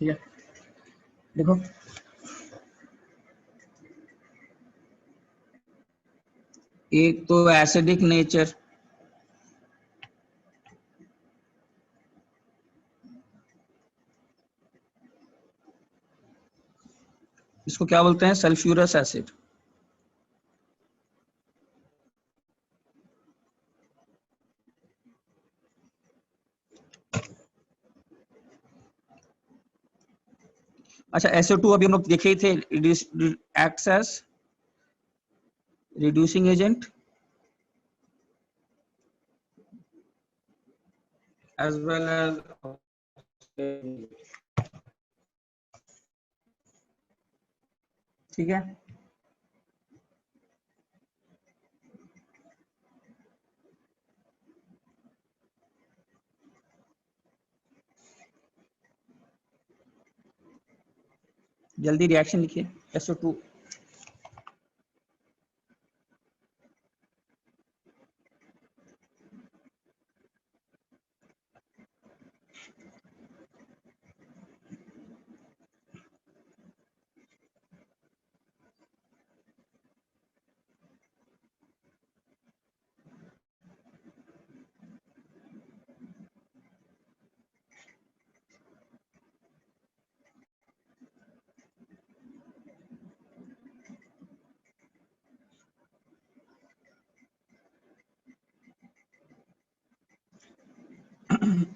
ठीक है, देखो एक तो एसिडिक नेचर, इसको क्या बोलते हैं, सल्फ्यूरस एसिड। अच्छा SO2 अभी हम लोग देखे ही थे, acts as reducing agent as well as, ठीक है। जल्दी रिएक्शन लिखिए SO2।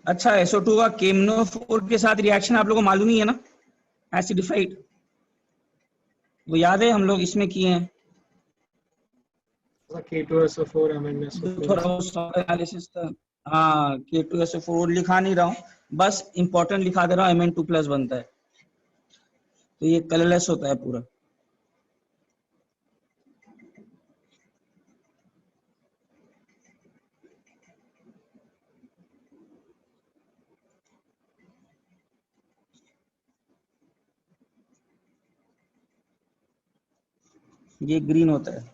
अच्छा SO2 का KMnO4 के साथ रिएक्शन आप लोगों को मालूम ही है ना, एसिडिफाइड, वो याद है हम लोग इसमें किए हैं K2SO4 थोड़ा MnSO4। वो एनालिसिस था। हाँ K2SO4 लिखा नहीं रहा हूँ, बस इंपॉर्टेंट लिखा दे रहा हूँ, Mn2+ बनता है, तो ये कलरलेस होता है पूरा। ये ग्रीन होता है।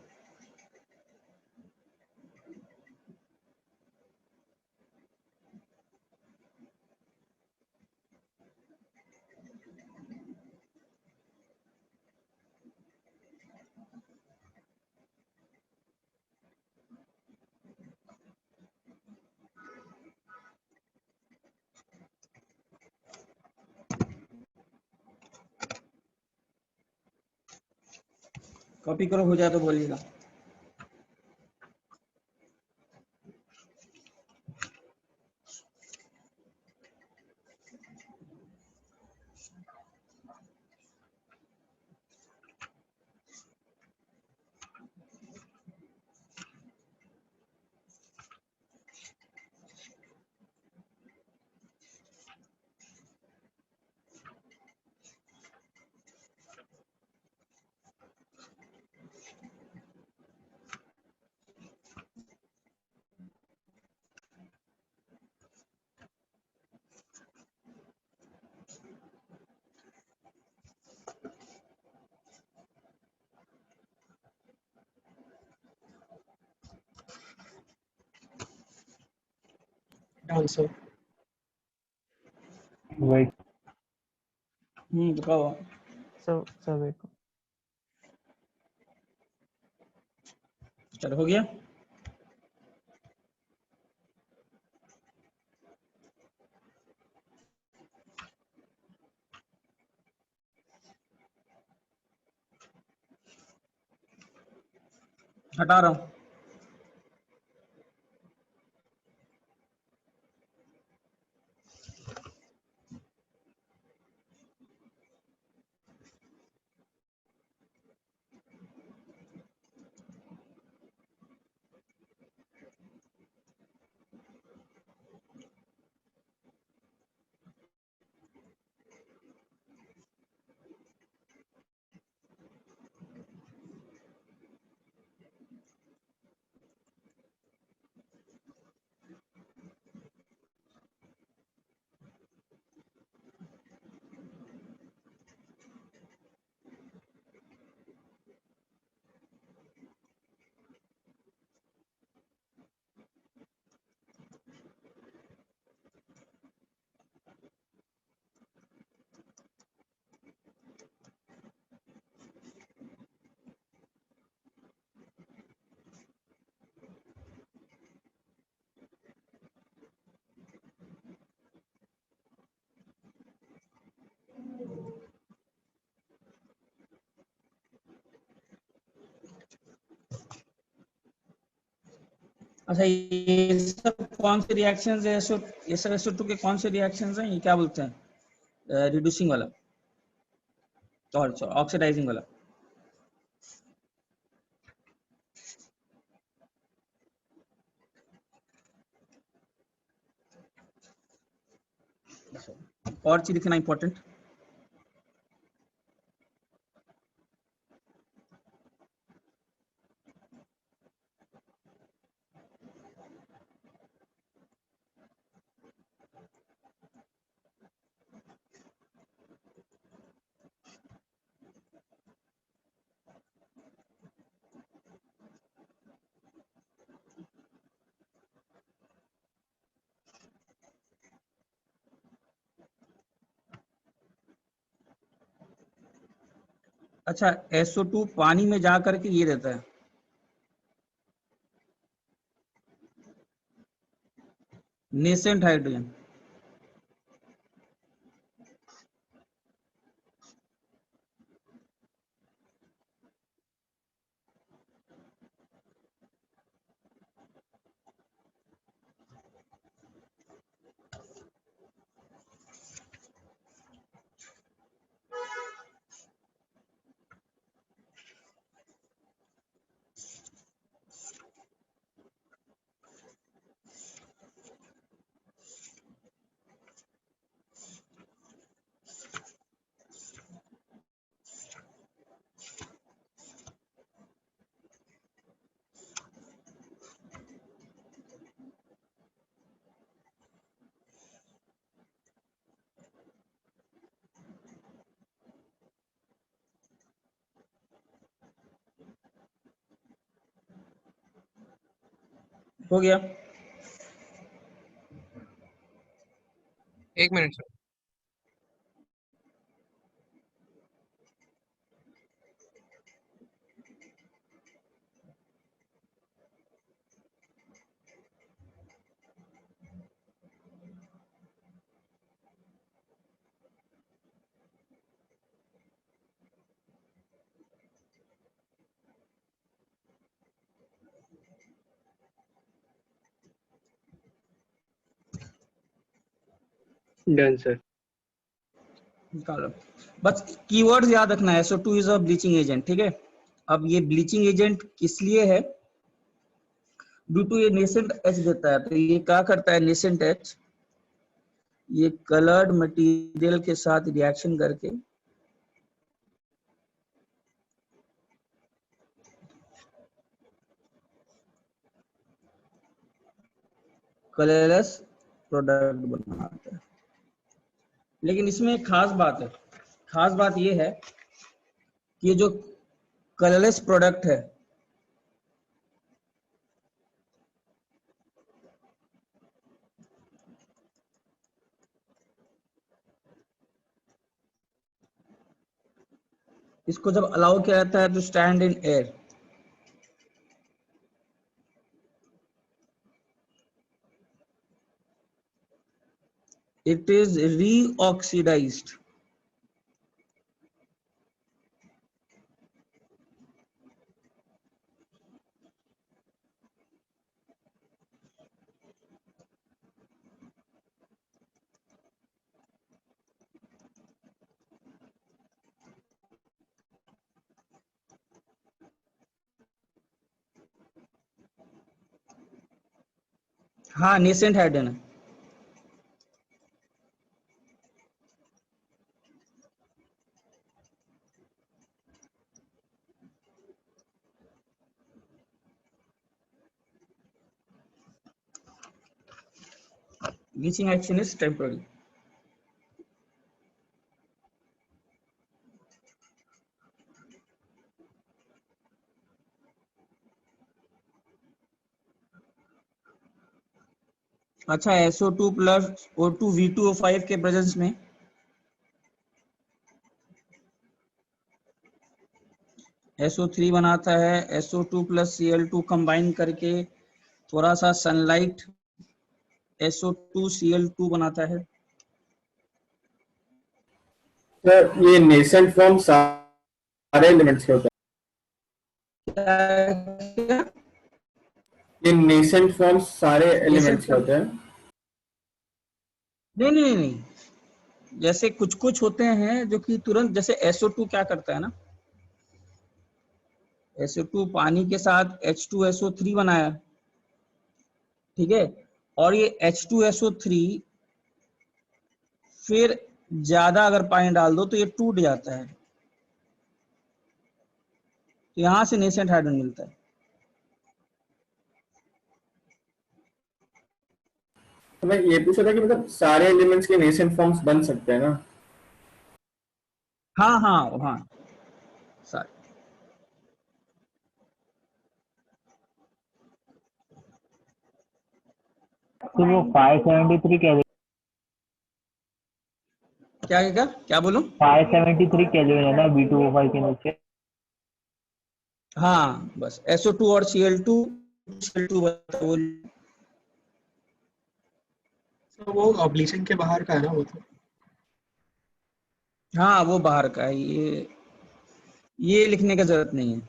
कॉपी करो, हो जाए तो बोलिएगा। आंसर वही बताओ। सब एक चलो हो गया। हटा रहा हूँ। अच्छा, ये सब कौन से रिएक्शंस है? एसओ, ये सब SO2 के कौन से रिएक्शंस हैं? ये क्या बोलते हैं? रिड्यूसिंग वाला और ऑक्सीडाइजिंग वाला? और चीज लिखना इंपॉर्टेंट। अच्छा, SO2 पानी में जा करके ये देता है नेसेंट हाइड्रोजन। हो गया? एक मिनट सर। Done sir. निकालो। बस कीवर्ड्स याद रखना है। SO2 is a bleaching agent, ठीक है। अब ये ब्लीचिंग एजेंट किस लिए है? ड्यू टू ये नेसेंट एच देता है। तो ये क्या करता है नेसेंट एच? ये कलर्ड मटेरियल के साथ रिएक्शन करके कलरलेस प्रोडक्ट बनाता है। लेकिन इसमें एक खास बात है। खास बात ये है कि ये जो कलरलेस प्रोडक्ट है, इसको जब अलाउ किया जाता है to stand in air, it is reoxidised. हाँ, नेसेंट हाइड्रोजन है। Bleaching action is temporary. अच्छा, SO2 प्लस O2 V2O5 के प्रेजेंस में SO3 बनाता है। SO2 प्लस Cl2 कंबाइन करके थोड़ा सा सनलाइट SO2 Cl2 बनाता है। सर ये नेसेंट फॉर्म सारे एलिमेंट्स के होता क्या- ये नेसेंट फॉर्म्स सारे एलिमेंट्स के नेसेंट, होते हैं? नहीं नहीं नहीं नहीं। जैसे कुछ कुछ होते हैं जो कि तुरंत, जैसे SO2 क्या करता है ना, SO2 पानी के साथ H2SO3 बनाया, ठीक है, और ये H2SO3 फिर ज्यादा अगर पानी डाल दो तो ये टूट जाता है, तो यहां से नेसेंट हाइड्रोजन मिलता है। तो मैं ये पूछ रहा था कि मतलब सारे एलिमेंट्स के नेसेंट फॉर्म्स बन सकते हैं ना? हाँ हाँ हाँ, सारे। तो वो 573 केल्विन, क्या क्या क्या बोलूं? 573 केल्विन है ना B2O5 के नीचे? हाँ बस SO2 और Cl2 वो। तो वो ब्लीचिंग के बाहर का है ना वो तो। हाँ वो बाहर का है, ये लिखने का जरूरत नहीं है।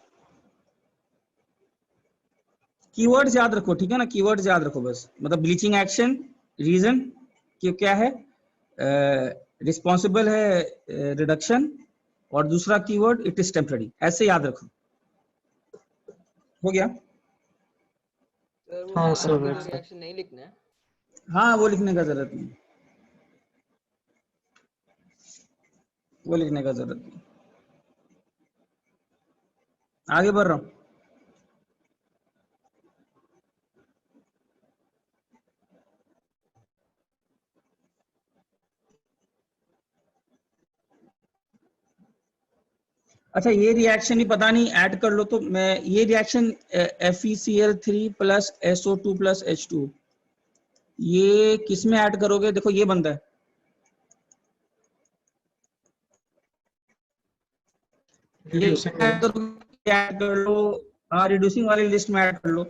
कीवर्ड्स याद रखो, ठीक है ना, कीवर्ड्स याद रखो बस, मतलब ब्लीचिंग एक्शन, रीजन कि क्या है, रिस्पॉन्सिबल है रिडक्शन, और दूसरा कीवर्ड इट इज टेम्पररी, ऐसे याद रखो। हो गया? सर वो हाँ बाहर सर, के right दो sir। रिएक्शन नहीं लिखना है? हाँ वो लिखने का जरूरत नहीं, वो लिखने का जरूरत नहीं। आगे बढ़ रहा हूँ। अच्छा ये रिएक्शन ही पता नहीं ऐड कर लो तो मैं, ये reaction FeCl3 plus SO2 plus H2, ये किस में ऐड करोगे? देखो ये बनता है, ये रिड्यूसिंग में। ऐड करोगे, ऐड कर लो। हाँ रिड्यूसिंग वाली लिस्ट में ऐड कर लो,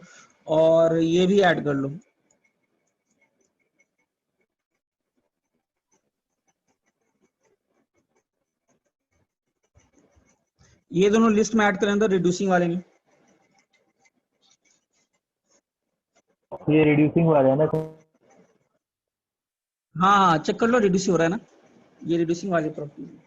और ये भी ऐड कर लो। ये दोनों लिस्ट में ऐड करें तो रिड्यूसिंग वाले में। ये रिड्यूसिंग वाला है ना? हाँ हाँ चेक कर लो, रिड्यूस हो रहा है ना, ये रिड्यूसिंग वाली प्रॉपर्टी।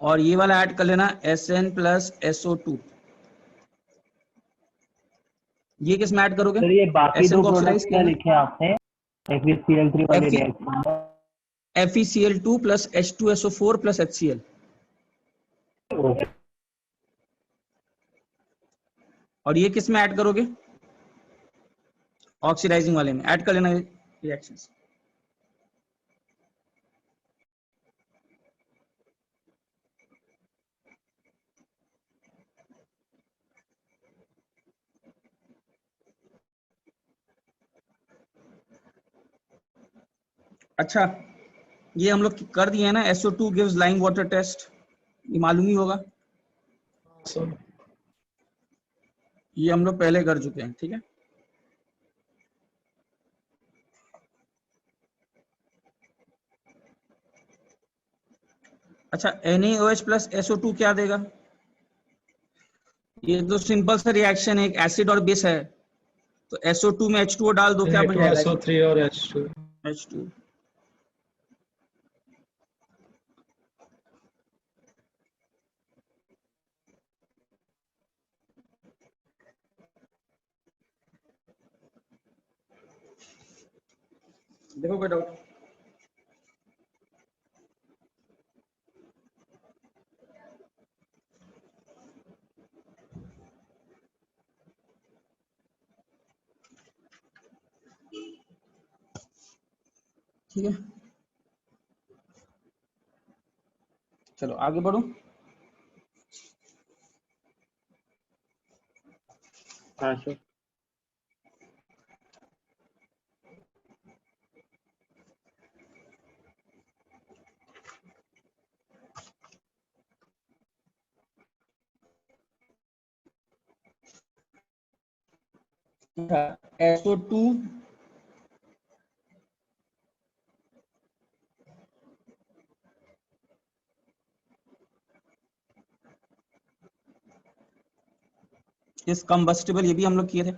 और ये वाला ऐड कर लेना SN प्लस SO2, ये किस में ऐड करोगे? सर ये बाकी SN दो को ऑक्सीडाइज प्रोडक्ट किया क्या ना, लिखे आपने FeCl3 वाले रिएक्शन में? FeCl2 plus H2SO4 plus HCl। Okay. और ये किस में ऐड करोगे? ऑक्सीडाइजिंग वाले में ऐड कर लेना रिएक्शंस। अच्छा ये हम लोग कर दिए हैं ना, SO2 gives lime water test, ये मालूम ही होगा, सर ये हम लोग पहले कर चुके हैं, ठीक है। अच्छा NaOH प्लस SO2 क्या देगा? ये तो सिंपल सा रिएक्शन है, एक एसिड और बेस है, तो SO2 में H2O डाल दो, क्या बन जाएगा? Na2SO3 और H2। H2। देखो कोई डाउट? ठीक है चलो आगे बढ़ो। हाँ सर। SO2 इस कंबस्टिबल, ये भी हम लोग किए थे।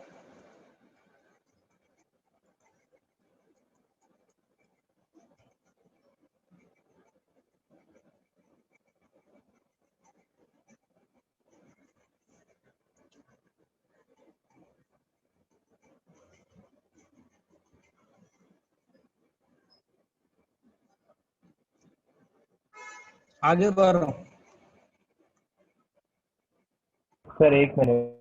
आगे बढ़ रहा हूँ। सर एक मिनट।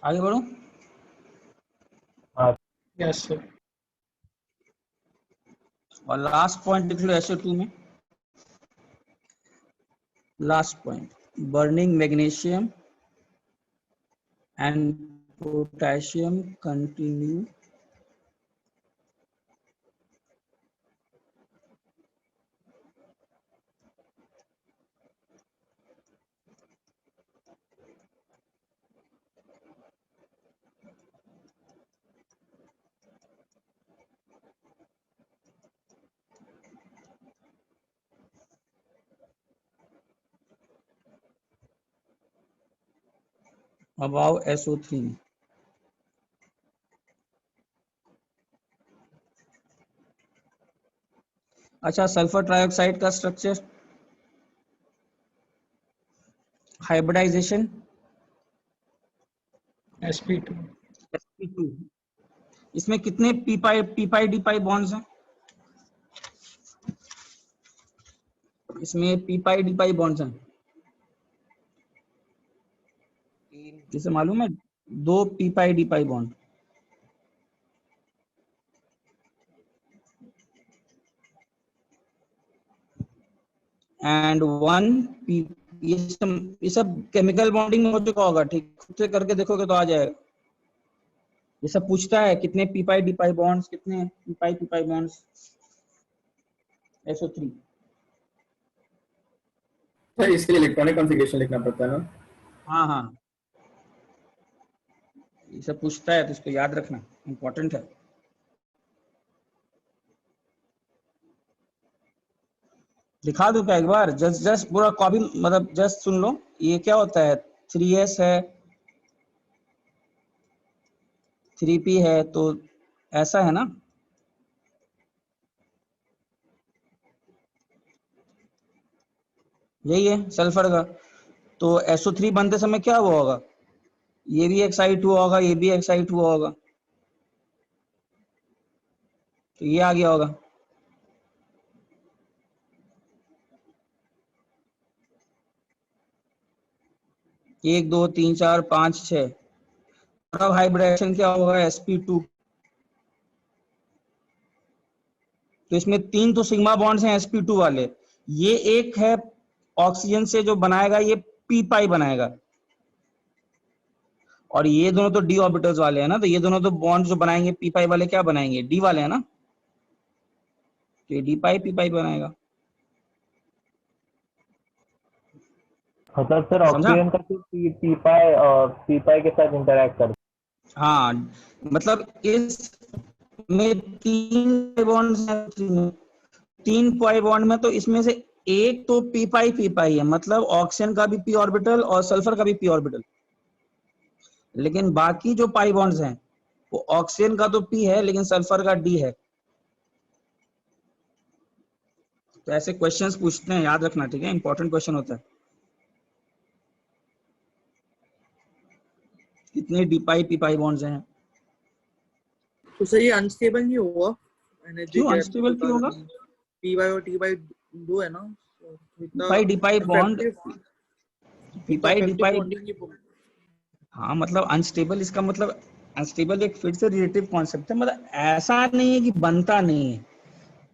आगे बढ़ो। हाँ यस सर। और लास्ट पॉइंट लिख लो SO2 में। Last point, burning magnesium and potassium continue above SO3 में। अच्छा, सल्फर ट्राइऑक्साइड का स्ट्रक्चर, हाइब्रिडाइजेशन sp2। sp2। इसमें कितने पी डी बॉन्ड्स हैं? इसमें पी डी बॉन्ड्स हैं, 3 जिसे मालूम है? 2 P D bond. And 1 P. ये सब केमिकल बॉन्डिंग में हो चुका होगा, ठीक? खुद से करके देखोगे तो आ जाएगा। ये सब पूछता है कितने पी डी बॉन्ड्स, कितने पी बॉन्ड्स SO3। सर इसके लिए इलेक्ट्रॉनिक कॉन्फ़िगरेशन लिखना पड़ता है ना? हाँ हाँ, ये सब पूछता है तो इसको याद रखना, इंपॉर्टेंट है। दिखा दूं क्या एक बार? जस्ट पूरा कॉपी, मतलब जस्ट सुन लो। ये क्या होता है? 3s है, 3p है, तो ऐसा है ना। यही है सल्फर का। तो SO3 बनते समय क्या हुआ होगा? ये भी एक्साइट हुआ होगा, ये भी एक्साइट हुआ होगा, तो ये आ गया होगा। एक दो तीन चार पाँच छः। अब हाइब्रिडेशन क्या होगा? sp2। तो इसमें 3 तो सिग्मा बॉन्ड्स हैं sp2 वाले। ये एक है ऑक्सीजन से जो बनाएगा, ये p पाई बनाएगा। और ये दोनों तो डी ऑर्बिटल्स वाले हैं ना, तो ये दोनों तो बॉन्ड जो बनाएंगे p पाई वाले क्या बनाएंगे? डी वाले है ना, तो ये डी पाई p पाई बनाएगा। मतलब सर समझा? ऑक्सीजन का तो पी पाई के साथ इंटरेक्ट करता हाँ, मतलब इस में 3 बॉन्ड्स हैं, 3 पाई बॉन्ड में, तो इसमें से एक तो पी पाई है, मतलब ऑक्सीजन का भी p ऑर्बिटल और सल्फर का भी p ऑर्बिटल। लेकिन बाकी जो पाई बॉन्ड्स हैं वो ऑक्सीजन का तो p है लेकिन सल्फर का d है। तो ऐसे क्वेश्चंस पूछते हैं, याद रखना, ठीक है? इंपॉर्टेंट क्वेश्चन होता है। कितने डी पाई पी पाई बॉन्ड्स हैं? तो सर ये अनस्टेबल नहीं होगा एनर्जी क्यों के अनस्टेबल क्यों होगा? पी वाई और टी वाई दो है ना, तो pi D pi bond, effective P तो pi D effective pi. bonding की हाँ मतलब अनस्टेबल, इसका मतलब अनस्टेबल एक फिर से रिलेटिव कॉन्सेप्ट है, मतलब ऐसा नहीं है कि बनता नहीं है।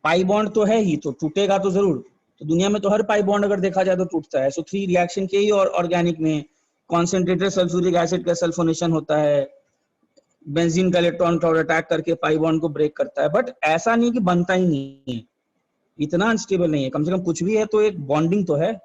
पाई बॉन्ड तो है ही, तो टूटेगा तो जरूर। तो दुनिया में तो हर पाई बॉन्ड अगर देखा जाए तो टूटता है। SO3 रिएक्शन के ही और ऑर्गेनिक में कॉन्सेंट्रेटेड सल्फ्यूरिक एसिड का सल्फोनेशन होता है, बेंजीन का इलेक्ट्रॉन क्लाउड अटैक करके पाई बॉन्ड को ब्रेक करता है, बट ऐसा नहीं कि बनता ही नहीं है। इतना अनस्टेबल नहीं है, कम से कम कुछ भी है तो एक बॉन्डिंग तो है।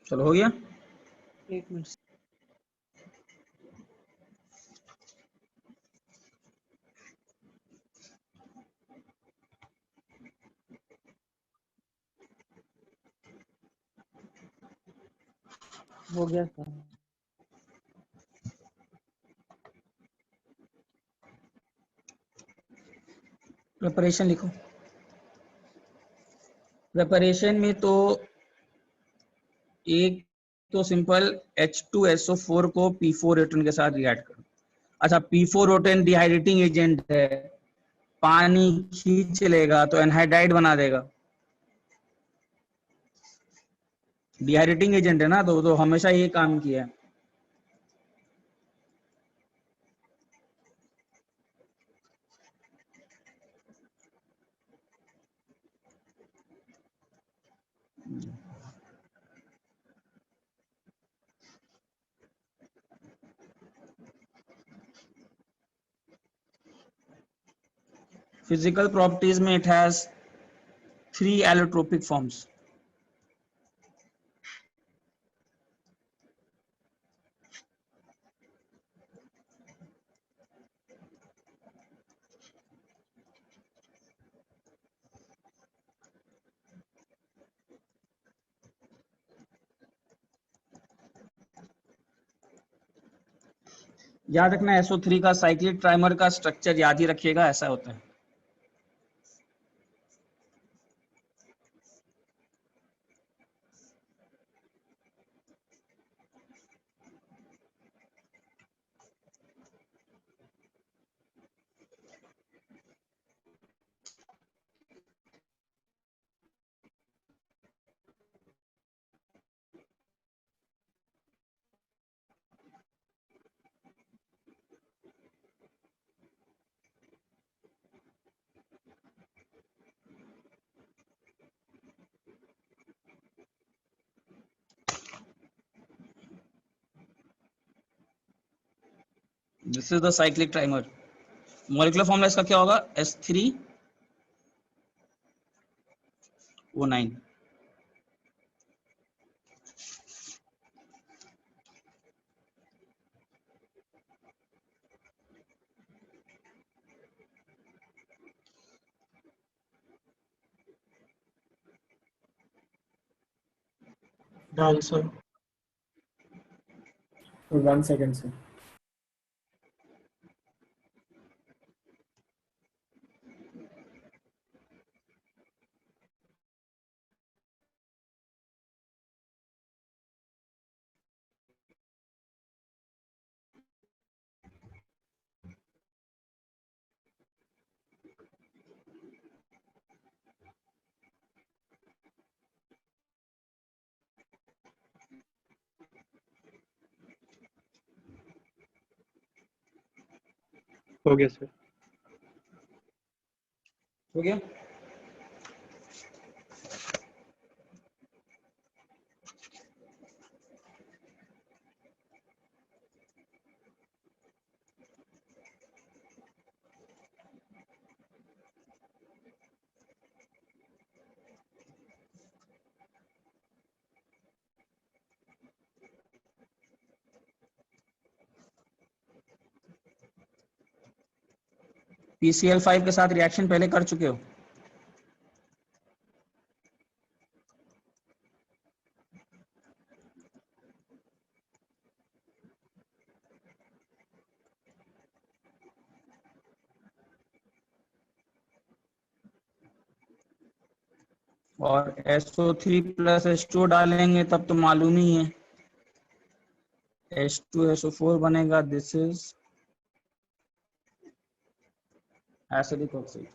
चलो हो गया। एक मिनट। हो गया था। प्रिपरेशन लिखो। प्रिपरेशन में तो एक तो सिंपल H2SO4 को P4 एटोन के साथ रिएक्ट करो। अच्छा, P4 एटोन डिहाइड्रेटिंग एजेंट है, पानी खींच लेगा तो एनहाइड्राइड बना देगा। डिहाइड्रेटिंग एजेंट है ना, तो हमेशा ये काम किया है। फिजिकल प्रॉपर्टीज में इट हैज 3 allotropic forms. याद रखना SO3 का साइक्लिक ट्राइमर का स्ट्रक्चर याद ही रखिएगा, ऐसा होता है। This is the cyclic trimer. Molecular formula इसका क्या होगा? S3O9। Done, sir. 1 second, sir. हो गया सर। हो गया। PCl5 के साथ रिएक्शन पहले कर चुके हो? और SO3 प्लस H2 डालेंगे तब तो मालूम ही है, H2SO4 बनेगा। This is acidic oxide.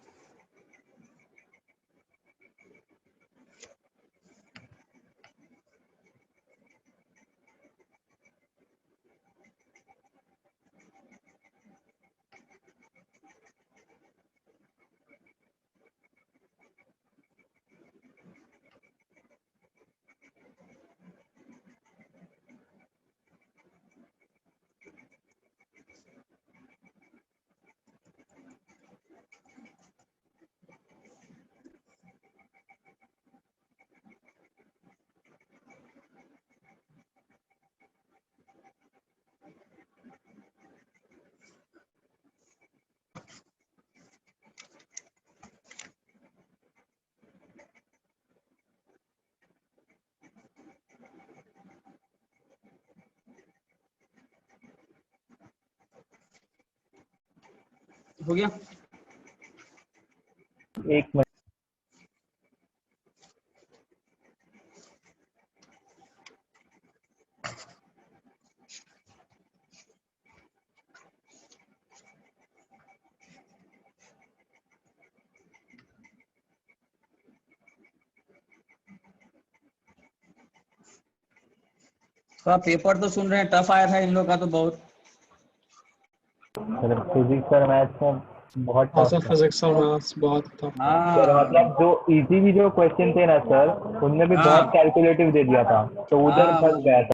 हो गया। एक मिनट। तो आप पेपर तो सुन रहे हैं, टफ आया था इन लोग का तो बहुत। फिजिक्स और मैथ्स में बहुत हाँ टफ सर, था फिजिक्स और मैथ्स बहुत टफ था। सर। हाँ मतलब जो इजी भी जो क्वेश्चन थे ना सर, उनमें भी बहुत हाँ कैलकुलेटिव दे दिया था, तो उधर हाँ, फंस गया था।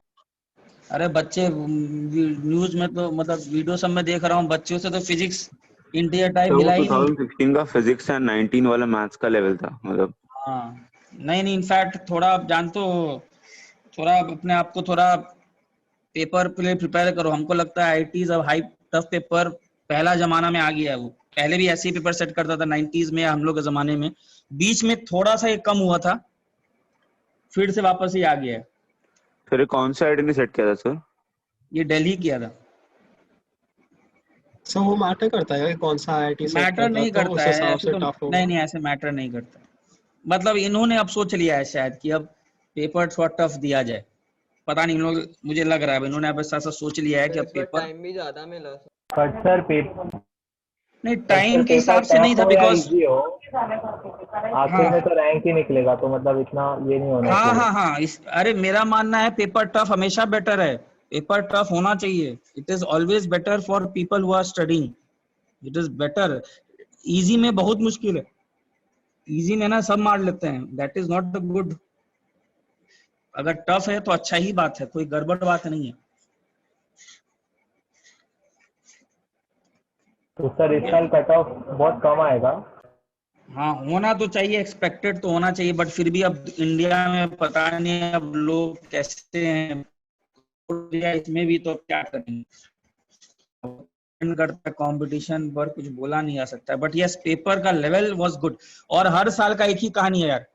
अरे बच्चे न्यूज में तो मतलब वीडियो सब में देख रहा हूँ, बच्चों से तो फिजिक्स इंटीरियर टाइप तो वो मिला ही नहीं। 2016 का फिजिक्स एंड 19 वाला मैथ्स का लेवल था मतलब। हाँ नहीं नहीं, इनफैक्ट थोड़ा आप जानते हो, थोड़ा आप अपने आप को थोड़ा पेपर के लिए प्रिपेयर करो। हमको लगता है आईटीज अब हाई टफ पेपर पहला जमाना में आ गया है। वो पहले भी ऐसे ही पेपर सेट करता था 90s में, हम लोग के जमाने में बीच में थोड़ा सा ये कम हुआ था, फिर से वापस ही आ गया है। फिर कौन सा आईडी ने सेट किया था सर? ये दिल्ली किया था। सर वो मैटर करता है कि कौन सा आईआईटी सेट मैटर करता है, नहीं तो करता उस है हिसाब ऐसे से तो, टफ नहीं होगा। नहीं ऐसे मैटर नहीं करता। मतलब इन्होंने अब सोच लिया है शायद कि अब पेपर थोड़ा टफ दिया जाए, पता नहीं इन लोग, मुझे लग रहा है इन्होंने अब ऐसा सोच लिया है कि सर अब इस बार पेपर, टाइम भी ज्यादा मिला सर। बट सर पेपर नहीं टाइम के पेपर हिसाब से नहीं टफ था हो या बिकॉज, इजी हो, आखिर हाँ में तो रैंक ही निकलेगा, तो मतलब इतना ये नहीं होना हाँ चाहिए। हाँ हाँ अरे मेरा मानना है पेपर टफ हमेशा बेटर है, पेपर टफ होना चाहिए। It is always better for people who are studying, it is better. Easy में बहुत मुश्किल है, इजी में ना सब मार लेते हैं, that is not the good. अगर टफ है तो अच्छा ही बात है, कोई गड़बड़ बात नहीं है। तो सर इस साल कट ऑफ बहुत कम आएगा। हाँ होना तो चाहिए, एक्सपेक्टेड तो होना चाहिए, बट फिर भी अब इंडिया में पता नहीं अब लोग कैसे हैं, इंडिया इसमें भी तो क्या करेंगे, डिपेंड करता है कंपटीशन पर, कुछ बोला नहीं जा सकता। बट यस पेपर का लेवल वाज गुड। और हर साल का एक ही कहानी है यार,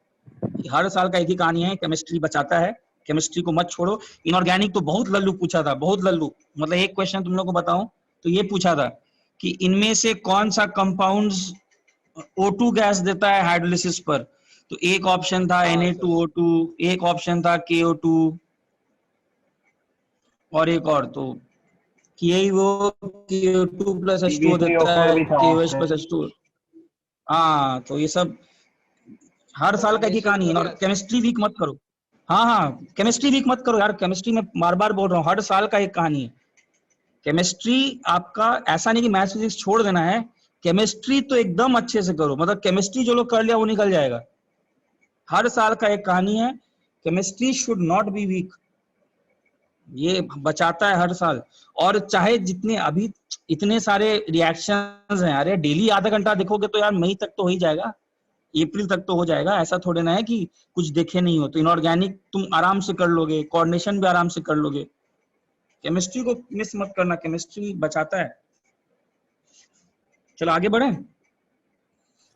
हर साल का एक ही कहानी है, केमिस्ट्री बचाता है, केमिस्ट्री को मत छोड़ो। इनऑर्गेनिक तो बहुत लल्लू पूछा था, बहुत लल्लू। मतलब एक क्वेश्चन तुम लोग को बताऊं तो ये पूछा था कि इनमें से कौन सा कंपाउंड्स O2 गैस देता है हाइड्रोलिसिस पर। तो एक ऑप्शन था हाँ Na2O2, एक ऑप्शन था KO2 और एक और, तो कि यही वो KO2 प्लस H2O देता PB3O4 है, भी था KOH ऑप्शन। Plus H2O। हाँ तो ये सब हर साल का एक ही केमिस्ट्री कहानी में है। भी और आता है। केमिस्ट्री वीक मत करो, हाँ हाँ केमिस्ट्री वीक मत करो यार, केमिस्ट्री में बार बार बोल रहा हूँ, हर साल का एक कहानी है। केमिस्ट्री आपका ऐसा नहीं कि मैथ्स फिजिक्स छोड़ देना है, केमिस्ट्री तो एकदम अच्छे से करो, मतलब केमिस्ट्री जो लोग कर लिया वो निकल जाएगा। हर साल का एक कहानी है, chemistry should not be weak, ये बचाता है हर साल। और चाहे जितने अभी इतने सारे रिएक्शंस हैं, अरे डेली आधा घंटा देखोगे तो यार मई तक तो हो ही जाएगा, अप्रैल तक तो हो जाएगा। ऐसा थोड़े ना है कि कुछ देखे नहीं हो। तो इनऑर्गेनिक तुम आराम से कर लोगे, कोऑर्डिनेशन भी आराम से कर लोगे। केमिस्ट्री को मिस मत करना, केमिस्ट्री बचाता है। चलो आगे बढ़े,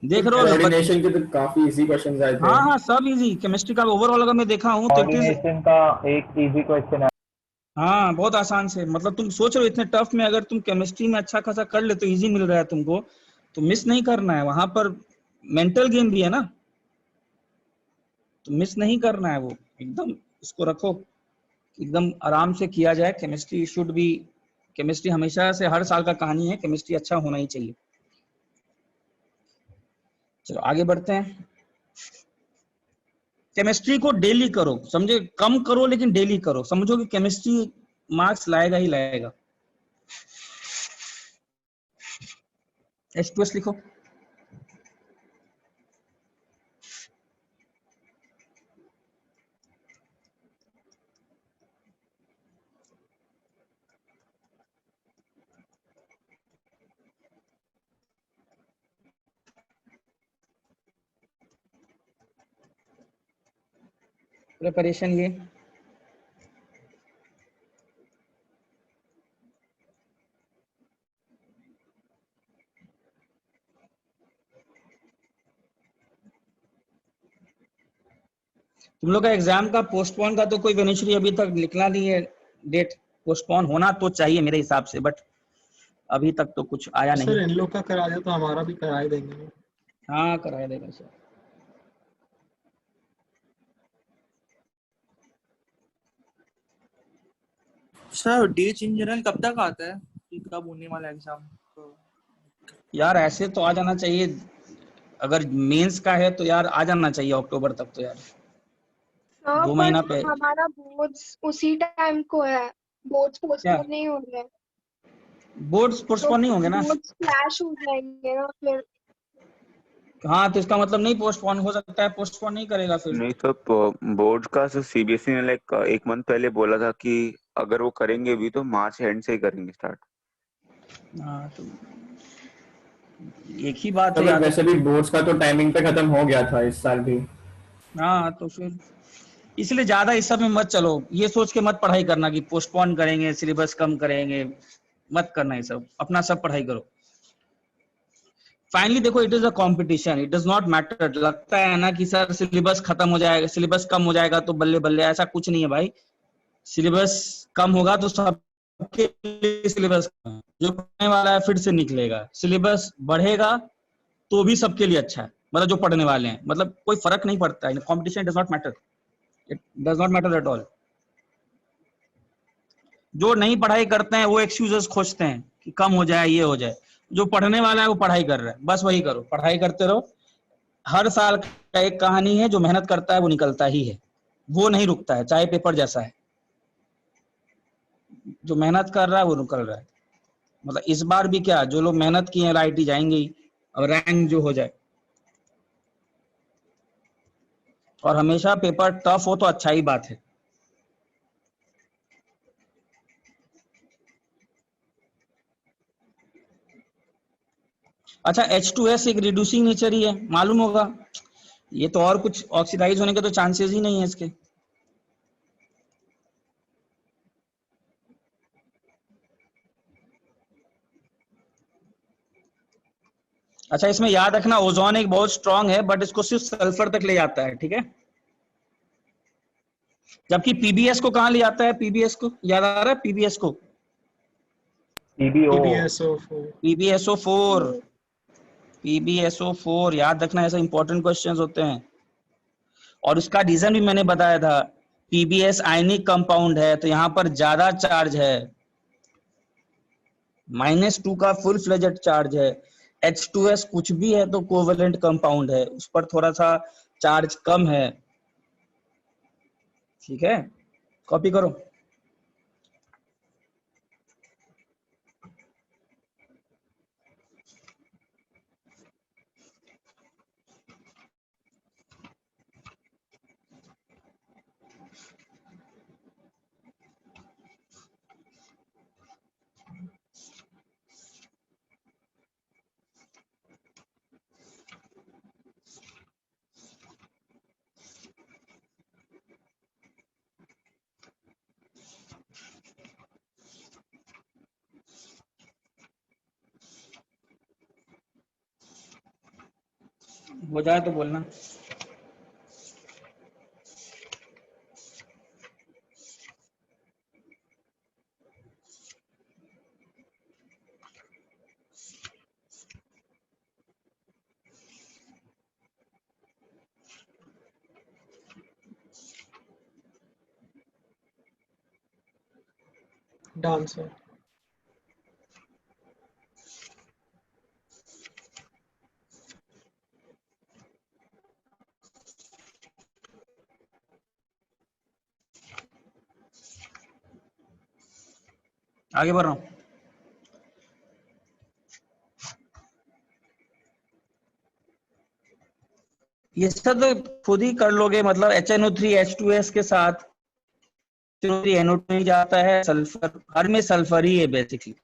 देख रहे हो कोऑर्डिनेशन के तो काफी इजी क्वेश्चंस आए थे। हाँ हाँ सब इजी, केमिस्ट्री का ओवरऑल अगर मैं देखा हूँ तो इट इज, कोऑर्डिनेशन का एक इजी क्वेश्चन है। हाँ बहुत आसान से, मतलब तुम सोच रहे हो इतने टफ में अगर तुम केमिस्ट्री में अच्छा खासा कर ले तो इजी मिल रहा है तुमको, तो मिस नहीं करना है। वहां पर मेंटल गेम भी है ना, तो मिस नहीं करना है वो, एकदम इसको रखो, एकदम आराम से किया जाए। केमिस्ट्री शुड बी, केमिस्ट्री हमेशा से हर साल का कहानी है, केमिस्ट्री अच्छा होना ही चाहिए। चलो आगे बढ़ते हैं। केमिस्ट्री को डेली करो, समझे, कम करो लेकिन डेली करो, समझो कि केमिस्ट्री मार्क्स लाएगा ही लाएगा। H2S लिखो। प्रिपरेशन ये तुम लोग का एग्जाम का पोस्टपोन का तो कोई बेनिफिशियरी अभी तक निकला नहीं है डेट। पोस्टपोन होना तो चाहिए मेरे हिसाब से, बट अभी तक तो कुछ आया नहीं। सर इन लोग का करा दे तो हमारा भी करा ही देंगे। हाँ कराया देगा sir. Sir date in general कब तक आता है कि कब होने वाला एग्जाम? यार ऐसे तो आ जाना चाहिए, अगर मेंस का है तो यार आ जाना चाहिए अक्टूबर तक तो यार, हाँ 2 पर महीना पे। हमारा बोर्ड्स उसी टाइम को है, बोर्ड्स क्या पोस्टपोन नहीं हो रहे हैं, बोर्ड्स तो पोस्टपोन नहीं होंगे ना? बोर्ड्स क्लैश हो जाएंगे ना फिर। हाँ तो इसका मतलब नहीं पोस्टपोन हो सकता है, पोस्टपोन नहीं करेगा फिर। नहीं तो बोर्ड का सीबीएसई ने लाइक 1 मंथ पहले बोला था कि अगर वो करेंगे भी तो मार्च एंड से ही करेंगे स्टार्ट। हाँ तो एक ही बात तो है, या तो वैसे भी बोर्ड्स का तो टाइमिंग पे खत्म हो गया था इस साल भी। हाँ तो फिर इसलिए ज्यादा इस सब में मत चलो, ये सोच के मत पढ़ाई करना कि पोस्टपोन करेंगे, सिलेबस कम करेंगे, मत करना ये सब, अपना सब पढ़ाई करो। फाइनली देखो, it is a competition, it does not matter. लगता है ना कि सर सिलेबस खत्म हो जाएगा, सिलेबस कम हो जाएगा तो बल्ले बल्ले, ऐसा कुछ नहीं है भाई। सिलेबस कम होगा तो सबके लिए सिलेबस जो पढ़ने वाला है फिर से निकलेगा, सिलेबस बढ़ेगा तो भी सबके लिए अच्छा है, मतलब जो पढ़ने वाले हैं, मतलब कोई फर्क नहीं पड़ता है। Competition does not matter, it does not matter at all. जो नहीं पढ़ाई करते हैं वो एक्सक्यूजेस खोजते हैं कि कम हो जाए, ये हो जाए। जो पढ़ने वाला है वो पढ़ाई कर रहा है, बस वही करो, पढ़ाई करते रहो। हर साल का एक कहानी है, जो मेहनत करता है वो निकलता ही है, वो नहीं रुकता है, चाहे पेपर जैसा है। जो मेहनत कर रहा है वो निकल रहा है। मतलब इस बार भी क्या, जो लोग मेहनत किए हैं आईआईटी जाएंगे ही, और रैंक जो हो जाए। और हमेशा पेपर टफ हो तो अच्छा ही बात है। अच्छा H2S एक रिड्यूसिंग नेचर ही है, मालूम होगा। ये तो और कुछ ऑक्सीडाइज होने के तो चांसेस ही नहीं है इसके। अच्छा इसमें याद रखना, ओजोन एक बहुत स्ट्रांग है बट इसको सिर्फ सल्फर तक ले जाता है, ठीक है। जबकि पीबीएस को कहां ले जाता है, पीबीएस को याद आ रहा है, पीबीएस को PBO पीबीएसओ4, पीबीएसओ4 याद रखना, ऐसा इंपॉर्टेंट क्वेश्चंस होते हैं। और उसका रीजन भी मैंने बताया था, पीबीएस आयनिक कंपाउंड है तो यहाँ पर ज्यादा चार्ज है, -2 का फुल फ्लेजेड चार्ज है। H2S कुछ भी है तो कोवेलेंट कंपाउंड है, उस पर थोड़ा सा चार्ज कम है, ठीक है। कॉपी करो। हो जाए तो बोलना। Done sir. आगे बढ़ रहा हूँ। ये सब तो खुद ही कर लोगे, मतलब HNO3 H2S के साथ NO2 जाता है, सल्फर हर में सल्फर ही है बेसिकली।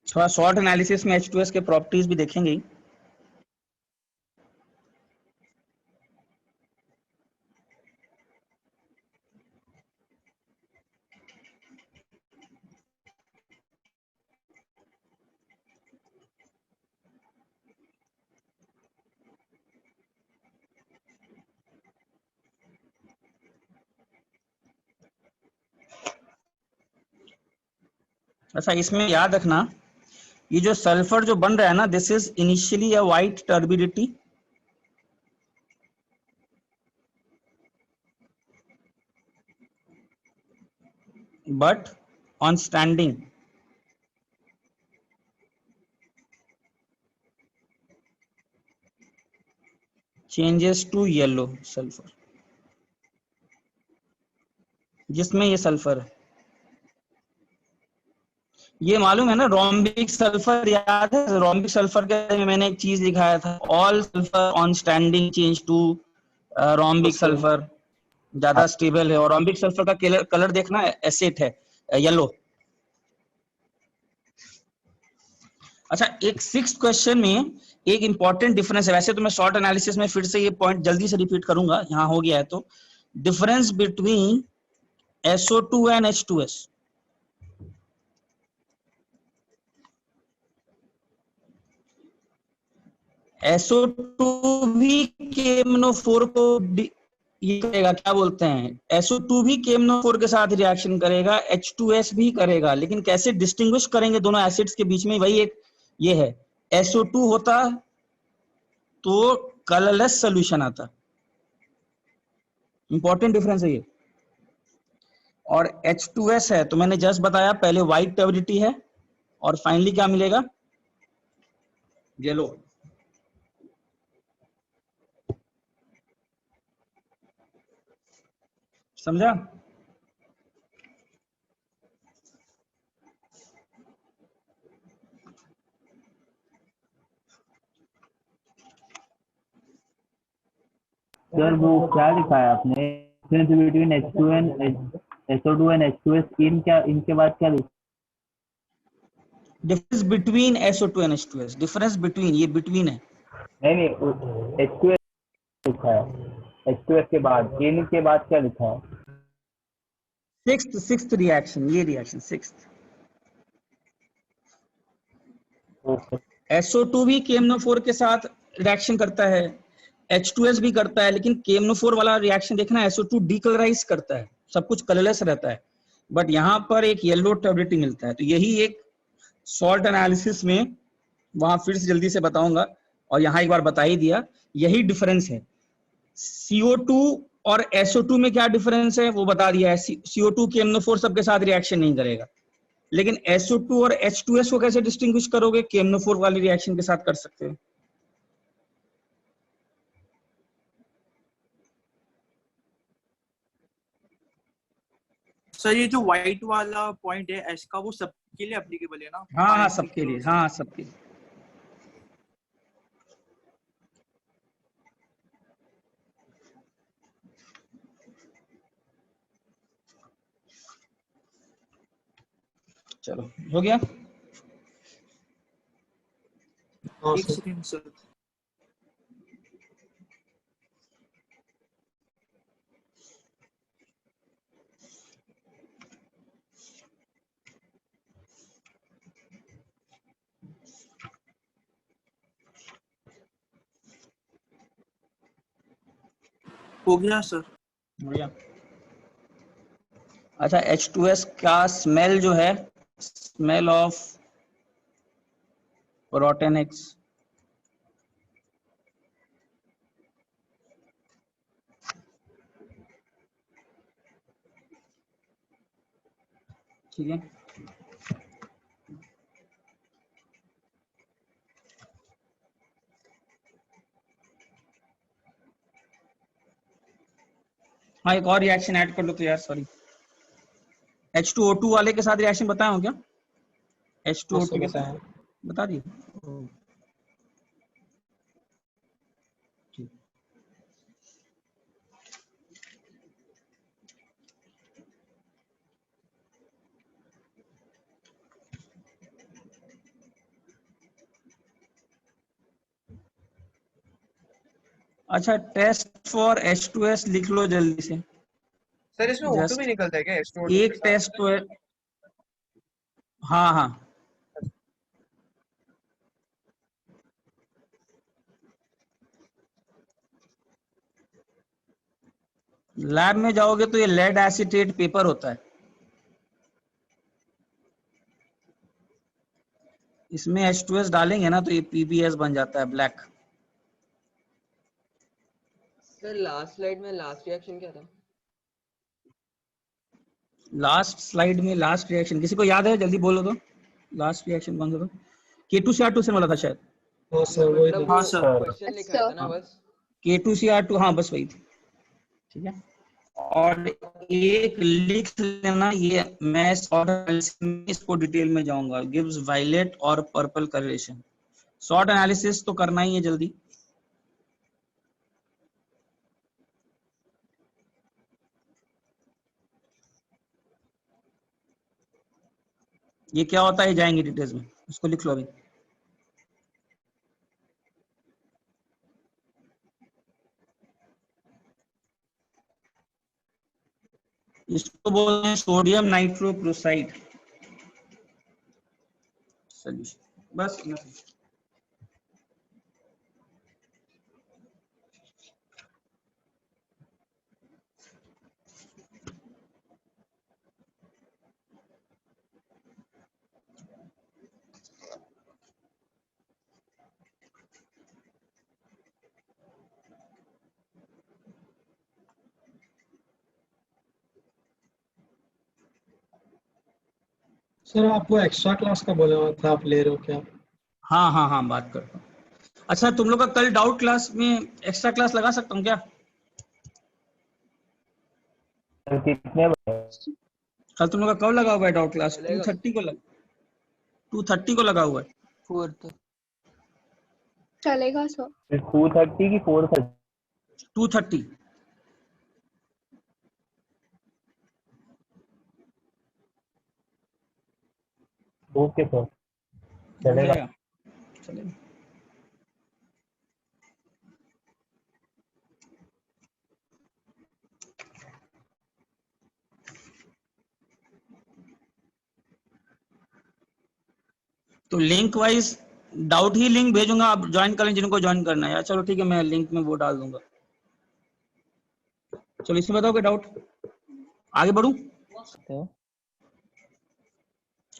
थोड़ा शॉर्ट एनालिसिस में H2S के प्रॉपर्टीज भी देखेंगे ही। अच्छा, इसमें याद रखना, ये जो सल्फर जो बन रहा है ना, this is initially a white turbidity, but on standing changes to yellow sulfur, जिसमें ये सल्फर है। ये मालूम है ना, रोम्बिक सल्फर याद है? रोम्बिक सल्फर के बारे में मैंने एक चीज दिखाया था, all sulphur on standing change to rhombic sulphur, ज्यादा स्टेबल है। और रोम्बिक सल्फर का कलर देखना, एसिड है, येलो। अच्छा, एक 6th क्वेश्चन में एक इंपॉर्टेंट डिफरेंस है। वैसे तो मैं शॉर्ट एनालिसिस में फिर से ये पॉइंट जल्दी से रिपीट करूंगा, यहाँ हो गया है तो। Difference between SO2 and H2S। SO2 भी KMNO4 को ये करेगा, क्या बोलते हैं, SO2 भी KMNO4 के साथ रिएक्शन करेगा, H2S भी करेगा, लेकिन कैसे डिस्टिंग्विश करेंगे दोनों एसिड्स के बीच में, वही एक ये है। SO2 होता तो कलरलेस सोल्यूशन आता, इंपॉर्टेंट डिफरेंस है ये। और H2S है तो मैंने जस्ट बताया, पहले व्हाइट टर्बिडिटी है और फाइनली क्या मिलेगा, येलो। समझा? सर वो क्या लिखा है आपने, difference between H2 and SO2 and H2S, इनके बाद क्या लिखा? Difference between SO2 and H2S, difference between, ये बिटवीन है। नहीं, H2S लिखा है, H2S के बाद, इन के बाद क्या लिखा है? सिक्स्थ रिएक्शन, ये रिएक्शन 6th। ओके। SO2 भी KMNO4 के साथ रिएक्शन करता है, H2S भी करता है, लेकिन KMNO4 वाला रिएक्शन देखना, SO2 डीकलराइज करता है, सब कुछ कलरलेस रहता है, बट यहाँ पर एक येलो टर्बिडिटी मिलता है। तो यही एक सॉल्ट एनालिसिस में, वहां फिर से जल्दी से बताऊंगा, और यहाँ एक बार बता ही दिया, यही डिफरेंस है। CO2 और SO2 में क्या डिफरेंस है वो बता दिया है। CO2 KMNO4 सबके साथ रिएक्शन नहीं करेगा, लेकिन SO2 और H2S को कैसे डिस्टिंग्विश करोगे, KMNO4 वाली रिएक्शन के साथ कर सकते हो। सर ये जो व्हाइट वाला पॉइंट है एस का, वो सबके लिए एप्लीकेबल है ना? हाँ हाँ, RSC सबके लिए, के हाँ सबके लिए। चलो, हो गया। हाँ एक सर। Second sir. हो गया सर। बढ़िया। अच्छा H2S का स्मेल जो है, स्मेल ऑफ रॉटन एग्स, ठीक है। हाँ एक और रिएक्शन ऐड कर लो तो यार, सॉरी। H2O2 वाले के साथ रिएक्शन बताया हो क्या? हाँ H2O2 सर के साथ बताएं। बता दिए। ठीक। अच्छा टेस्ट फॉर H2S लिख लो जल्दी से। सर इसमें O2 जस्ट भी निकलता है क्या H2O2 के एक साथ? टेस्ट तो है। हाँ हाँ, लैब में जाओगे तो ये लेड एसीटेट पेपर होता है, इसमें H2S डालेंगे ना तो ये PBS बन जाता है, ब्लैक। सर लास्ट स्लाइड में लास्ट रिएक्शन क्या था? लास्ट स्लाइड में लास्ट रिएक्शन किसी को याद है? जल्दी बोलो तो। लास्ट रिएक्शन कौन सा था? K2Cr2 से वाला था शायद। हाँ सर वही मतलब था। हाँ वो सर। क्वेश्चन लिखा सर। था ना बस। K2Cr2 हाँ बस वही थी, ठीक है। और एक लिख लेना ये, मैं इसको डिटेल में जाऊंगा, गिव्स वायलेट और पर्पल कलरेशन। शॉर्ट एनालिसिस तो करना ही है जल्दी। ये क्या होता है जाएंगे डिटेल्स में, उसको लिख लो अभी। इसको बोलते हैं सोडियम नाइट्रोक्लोराइड सॉल्यूशन, बस इतना ही। सर आप वो एक्स्ट्रा क्लास का बोला हुआ था, आप ले रहे हो क्या? हाँ हाँ हाँ बात करता हूँ। अच्छा तुम लोग का कल डाउट क्लास में एक्स्ट्रा क्लास लगा सकता हूँ क्या? कितने बजे? कल तुम लोग का कब लगा हुआ है डाउट क्लास? चलेगा। 2:30 को 2:30 को लगा हुआ है। 4th। चलेगा सर। 2:30 की 4:30? 2:30। ओके सर, हो चलेगा। जाएगा, चलेगा। तो लिंक वाइज डाउट ही लिंक भेजूंगा, आप ज्वाइन करें जिनको ज्वाइन करना है। चलो ठीक है, मैं लिंक में वो डाल दूंगा। चलो इसमें बताओ कि डाउट, आगे बढ़ूं?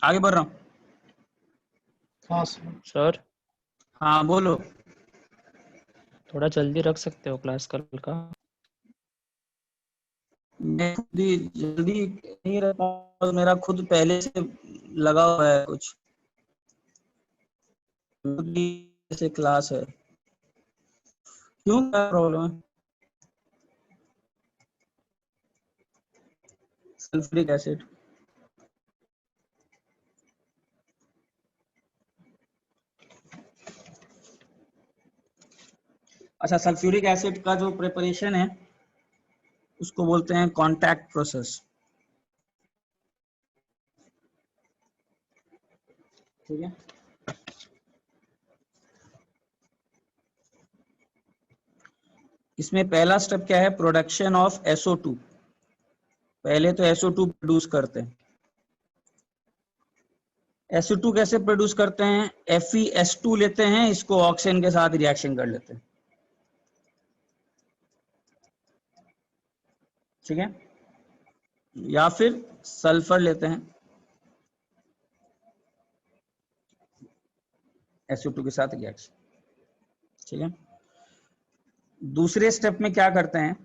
आगे बढ़ रहा हूँ। हाँ सर। सर हाँ बोलो। थोड़ा जल्दी रख सकते हो क्लास कल का? मैं खुद ही जल्दी नहीं रह पाऊंगा, मेरा खुद पहले से लगा हुआ है कुछ से क्लास है। क्यों, क्या प्रॉब्लम है? सल्फ्यूरिक एसिड, अच्छा सल्फ्यूरिक एसिड का जो प्रिपरेशन है उसको बोलते हैं कांटेक्ट प्रोसेस, ठीक है। इसमें पहला स्टेप क्या है? Production of SO2। पहले तो SO2 प्रोड्यूस करते हैं। SO2 कैसे प्रोड्यूस करते हैं? FeS2 लेते हैं, इसको ऑक्सीजन के साथ रिएक्शन कर लेते हैं। ठीक है, या फिर सल्फर लेते हैं SO2 के साथ रिएक्शन। ठीक है, दूसरे स्टेप में क्या करते हैं,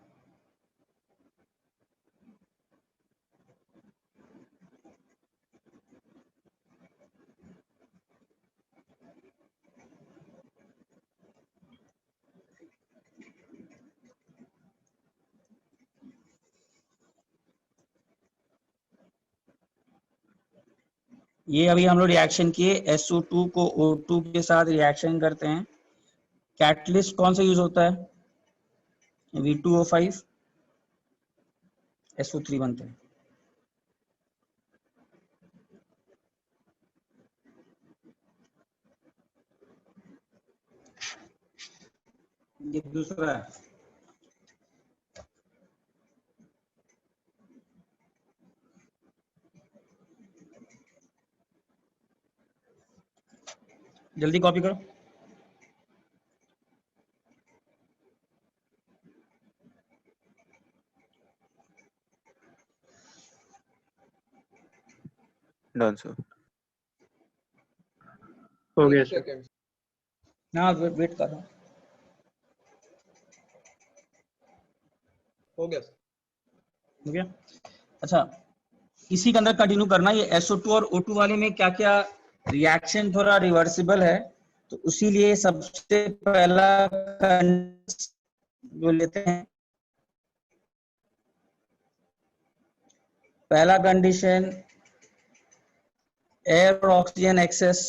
ये अभी हम लोग रिएक्शन किए, SO2 को O2 के साथ रिएक्शन करते हैं। कैटलिस्ट कौन सा यूज होता है, V2O5 SO3 बनते हैं। ये दूसरा है, जल्दी कॉपी करो। Done sir. हो गया एक सर। सेकंड। हाँ वेट कर रहा हूँ। हो गया सर। हो गया, अच्छा इसी के अंदर कंटिन्यू करना। ये SO2 और O2 वाले में क्या क्या रिएक्शन थोड़ा रिवर्सिबल है, तो उसी लिए सबसे पहला जो लेते हैं, पहला कंडीशन एयर और ऑक्सीजन एक्सेस।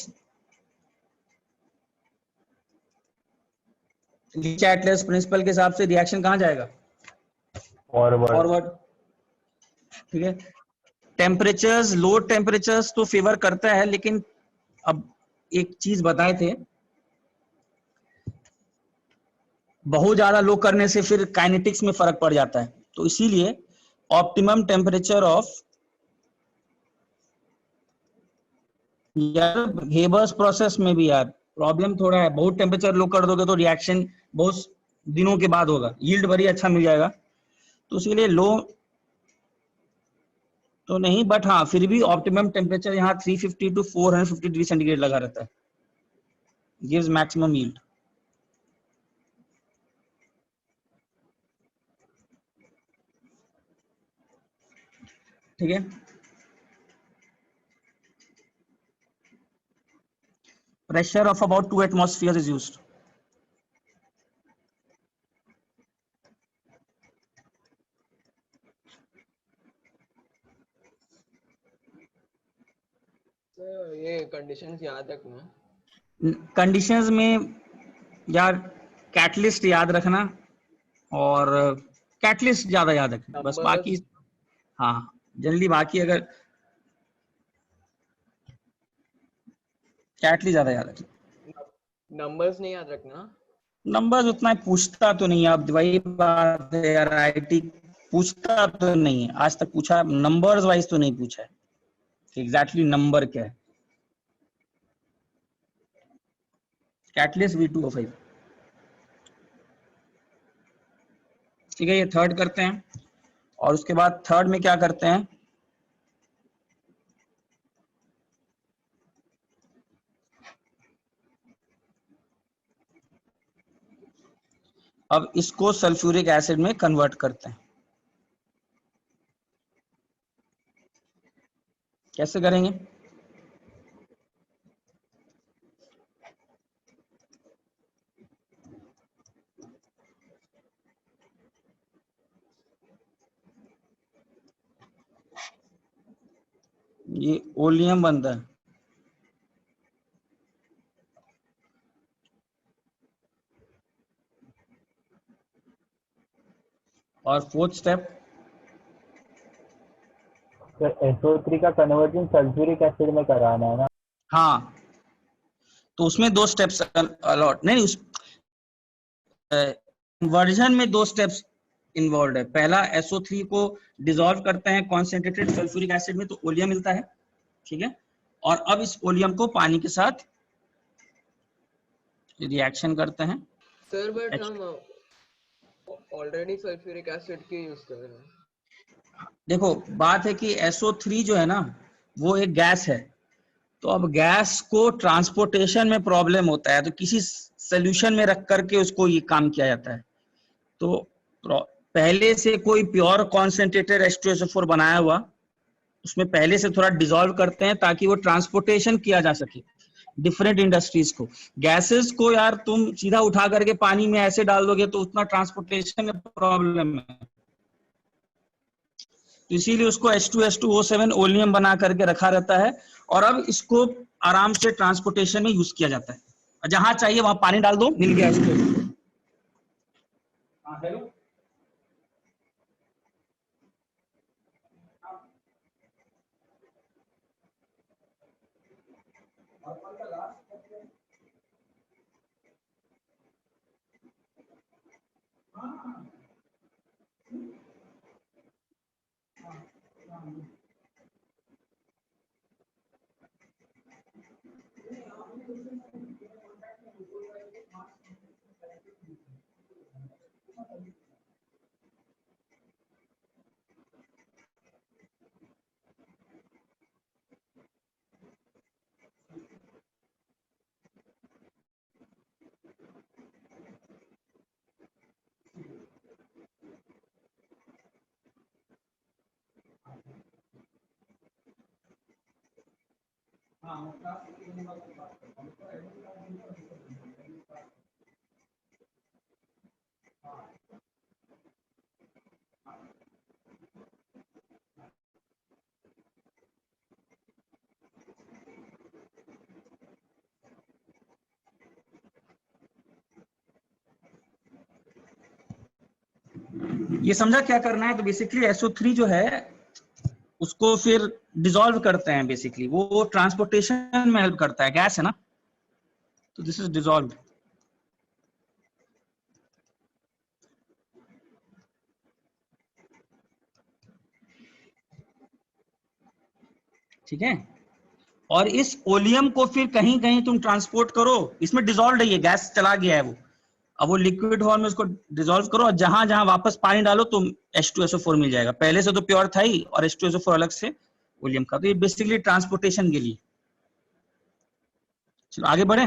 लीच-एटलस प्रिंसिपल के हिसाब से रिएक्शन कहाँ जाएगा, फॉरवर्ड। ठीक है, टेम्परेचर्स, लो टेम्परेचर्स तो फेवर करता है, लेकिन अब एक चीज बताए थे, बहुत ज्यादा लो करने से फिर काइनेटिक्स में फर्क पड़ जाता है, तो इसीलिए ऑप्टिमम टेम्परेचर ऑफ, यार हेबर्स प्रोसेस में भी यार प्रॉब्लम थोड़ा है, बहुत टेम्परेचर लो कर दोगे तो रिएक्शन बहुत दिनों के बाद होगा, यील्ड बड़ी अच्छा मिल जाएगा, तो इसीलिए लो तो नहीं, बट हाँ फिर भी ऑप्टिमम टेम्परेचर यहाँ 350 to 450 डिग्री सेंटीग्रेड लगा रहता है, गिव्स मैक्सिमम यील्ड। ठीक है, pressure of about 2 atmospheres is used। Sir ये कंडीशंस याद रखना। कंडीशंस में यार कैटलिस्ट याद रखना, और कैटलिस्ट ज्यादा याद रखना बस, बाकी हाँ जनरली बाकी अगर कैटलिस्ट ज्यादा याद रखना। नंबर्स नहीं याद रखना। नंबर्स उतना पूछता तो नहीं, अब वही बात है यार, IIT पूछता तो नहीं है, आज तक पूछा नंबर्स वाइज तो नहीं पूछा है कि एग्जैक्टली नंबर क्या है। Catalyst V2O5। ठीक है, ये थर्ड करते हैं, और उसके बाद थर्ड में क्या करते हैं, अब इसको सल्फ्यूरिक एसिड में कन्वर्ट करते हैं। कैसे करेंगे, ये ओलियम बनता है, और फोर्थ स्टेप SO3 का कन्वर्जन सल्फ्यूरिक एसिड में कराना है ना। हाँ, तो उसमें 2 स्टेप्स अलॉट नहीं, उस कन्वर्जन में 2 स्टेप्स इन्वॉल्व है। पहला SO3 को डिसॉल्व करते हैं कॉन्सेंट्रेटेड सल्फ्यूरिक एसिड में, तो ओलियम मिलता है। ठीक है, और अब इस ओलियम को पानी के साथ रिएक्शन करते हैं। सर बट हम ऑलरेडी सल्फ्यूरिक एसिड की यूज कर रहे हैं। देखो बात है कि SO3 जो है ना वो एक गैस है, तो अब गैस को ट्रांसपोर्टेशन में प्रॉब्लम होता है, तो किसी सोल्यूशन में रख करके उसको ये काम किया जाता है। तो पहले से कोई प्योर कॉन्सेंट्रेटेड H2SO4 बनाया हुआ, उसमें पहले से थोड़ा डिसॉल्व करते हैं ताकि वो ट्रांसपोर्टेशन किया जा सके डिफरेंट इंडस्ट्रीज को। गैसेस को यार तुम सीधा उठा करके पानी में ऐसे डाल दोगे तो उतना ट्रांसपोर्टेशन में प्रॉब्लम है, तो इसीलिए उसको H2SO7 ओलियम बना करके रखा रहता है, और अब इसको आराम से ट्रांसपोर्टेशन में यूज किया जाता है। जहां चाहिए वहां पानी डाल दो, मिल गया H2SO4। ये समझा क्या करना है? तो बेसिकली SO3 जो है उसको फिर डिसॉल्व करते हैं, बेसिकली वो ट्रांसपोर्टेशन में हेल्प करता है, गैस है ना, तो दिस इज डिसॉल्व। ठीक है, और इस ओलियम को फिर कहीं कहीं तुम ट्रांसपोर्ट करो, इसमें डिसॉल्व है, ये गैस चला गया है वो, अब वो लिक्विड फॉर्म में उसको डिसॉल्व करो और जहां जहां वापस पानी डालो तो H2SO4 मिल जाएगा। पहले से तो प्योर था ही, और H2SO4 अलग से ओलियम का, तो ये बेसिकली ट्रांसपोर्टेशन के लिए। चलो आगे बढ़े।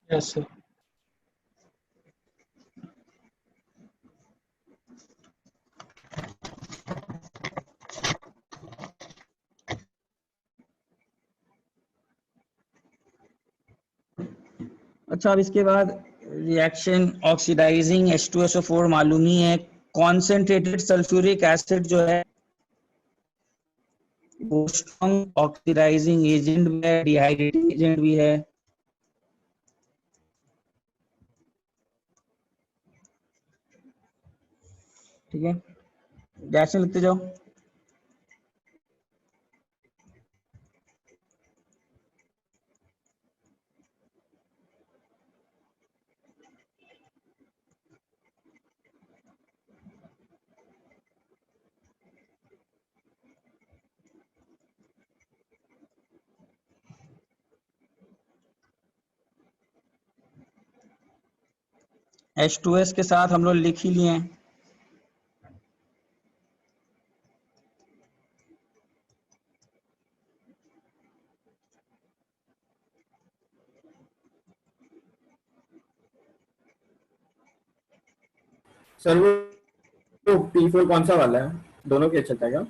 Yes sir. अच्छा, अब इसके बाद रिएक्शन ऑक्सीडाइजिंग H2SO4 मालूम ही है। कॉन्सेंट्रेटेड सल्फ्यूरिक एसिड जो है वो स्ट्रॉन्ग ऑक्सीडाइजिंग एजेंट भी है, डिहाइड्रेटिंग एजेंट भी है। ठीक है, रिएक्शन लिखते जाओ। H2S के साथ हम लोग लिख ही लिए हैं। सर वो P4 कौन सा वाला है, दोनों के चलता है क्या?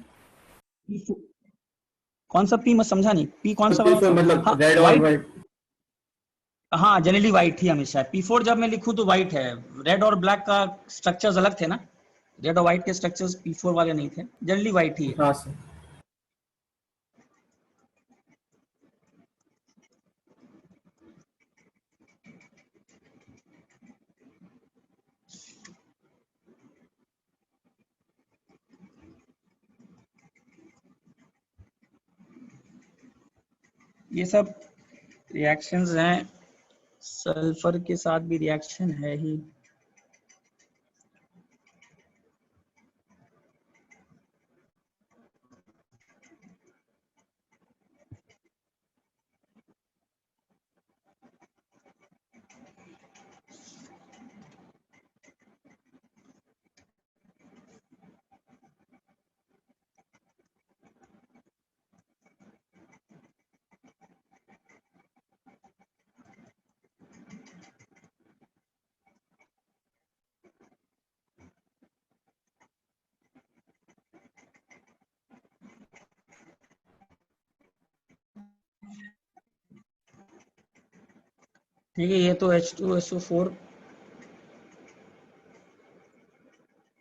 कौन सा P? मैं समझा नहीं, P कौन सा वाला? P4 मतलब हाँ रेड और व्हाइट, व्हाइट। हाँ जनरली व्हाइट ही हमेशा है। P4 जब मैं लिखूं तो व्हाइट है, रेड और ब्लैक का स्ट्रक्चर्स अलग थे ना, रेड और व्हाइट के स्ट्रक्चर्स P4 वाले नहीं थे, जनरली व्हाइट ही है। हाँ सर। ये सब रिएक्शंस हैं, सल्फर के साथ भी रिएक्शन है ही। ठीक है, ये तो H2SO4,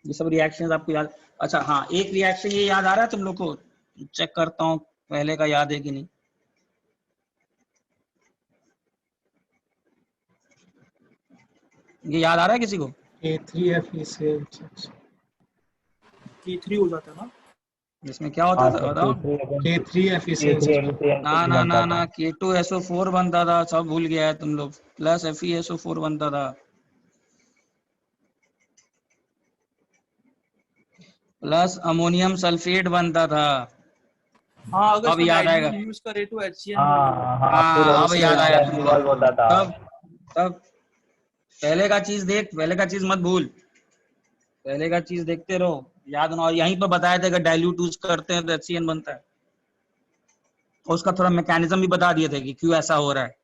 ये सब रिएक्शंस आपको याद। अच्छा हाँ, एक रिएक्शन ये याद आ रहा है तुम लोग को, चेक करता हूँ पहले का याद है कि नहीं। ये याद आ रहा है किसी को? K3FeCl। T3 हो जाता है ना? इसमें क्या होता हाँ था सर, बताओ? K3FeCl। ना ना ना, K2SO4 बनता था, सब भूल गया है तुम लोग, प्लस FeSO4 बनता था, प्लस अमोनियम सल्फेट बनता था। हाँ, अगर अब इसका याद आएगा। डाइल्यूट यूज करे तो HCl मिलेगा। हाँ हाँ, फिर हाँ अब याद आया तुम लोग इन्वॉल्व को। होता था। तब पहले का चीज देख, पहले का चीज मत भूल, पहले का चीज देखते रहो, याद ना। और यहीं पर बताया था अगर डाइल्यूट यूज करते हैं तो HCl बनता है, और उसका थोड़ा मैकेनिज्म भी बता दिए थे कि क्यों ऐसा हो रहा है।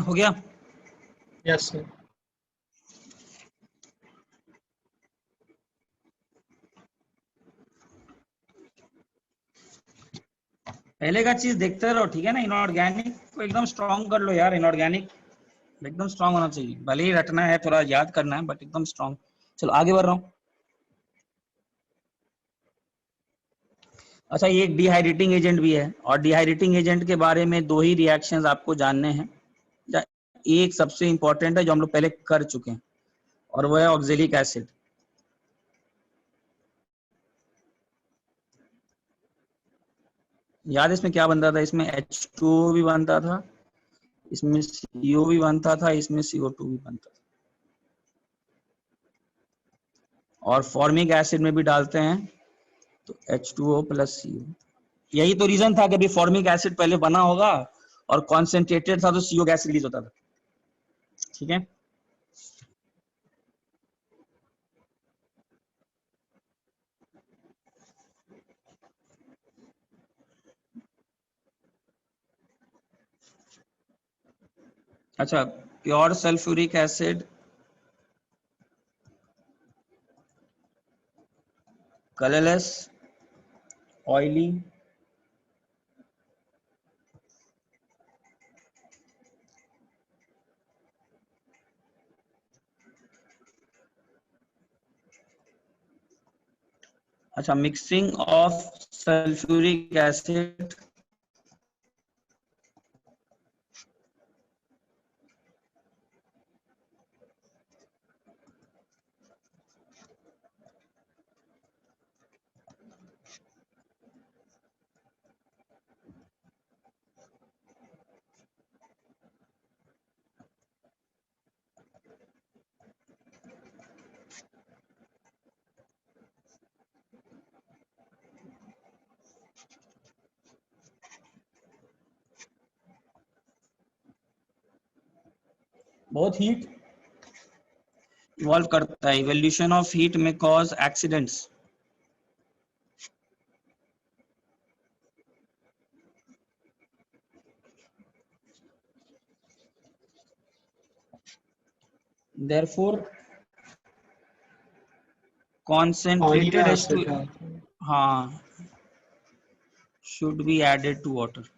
हो गया। Yes sir। पहले का चीज देखते रहो, ठीक है ना। इनऑर्गेनिक को एकदम स्ट्रॉन्ग कर लो यार, इनऑर्गेनिक एकदम स्ट्रॉन्ग होना चाहिए, भले ही रटना है, थोड़ा याद करना है, बट एकदम स्ट्रॉन्ग। चलो आगे बढ़ रहा हूँ। अच्छा, ये एक डिहाइड्रेटिंग एजेंट भी है, और डिहाइड्रेटिंग एजेंट के बारे में दो ही रिएक्शंस आपको जानने हैं। एक सबसे इंपॉर्टेंट है जो हम लोग पहले कर चुके हैं, और वो है ऑक्जेलिक एसिड। याद इसमें क्या बनता था? इसमें H2O भी बनता था, इसमें CO भी बनता था, इसमें CO2 भी बनता था, और फॉर्मिक एसिड में भी डालते हैं तो H2O प्लस CO। यही तो रीजन था कि अभी फॉर्मिक एसिड पहले बना होगा और कॉन्सेंट्रेटेड था तो CO गैस रिलीज होता था, ठीक है। अच्छा, pure sulphuric acid, colourless, oily, अच्छा मिक्सिंग ऑफ सल्फ्यूरिक एसिड, बहुत हीट इवॉल्व करता है, इवोल्यूशन ऑफ हीट में कॉज एक्सीडेंट्स। therefore पानी concentrated में H2, एसिड डालते हैं। हाँ, should be added to water।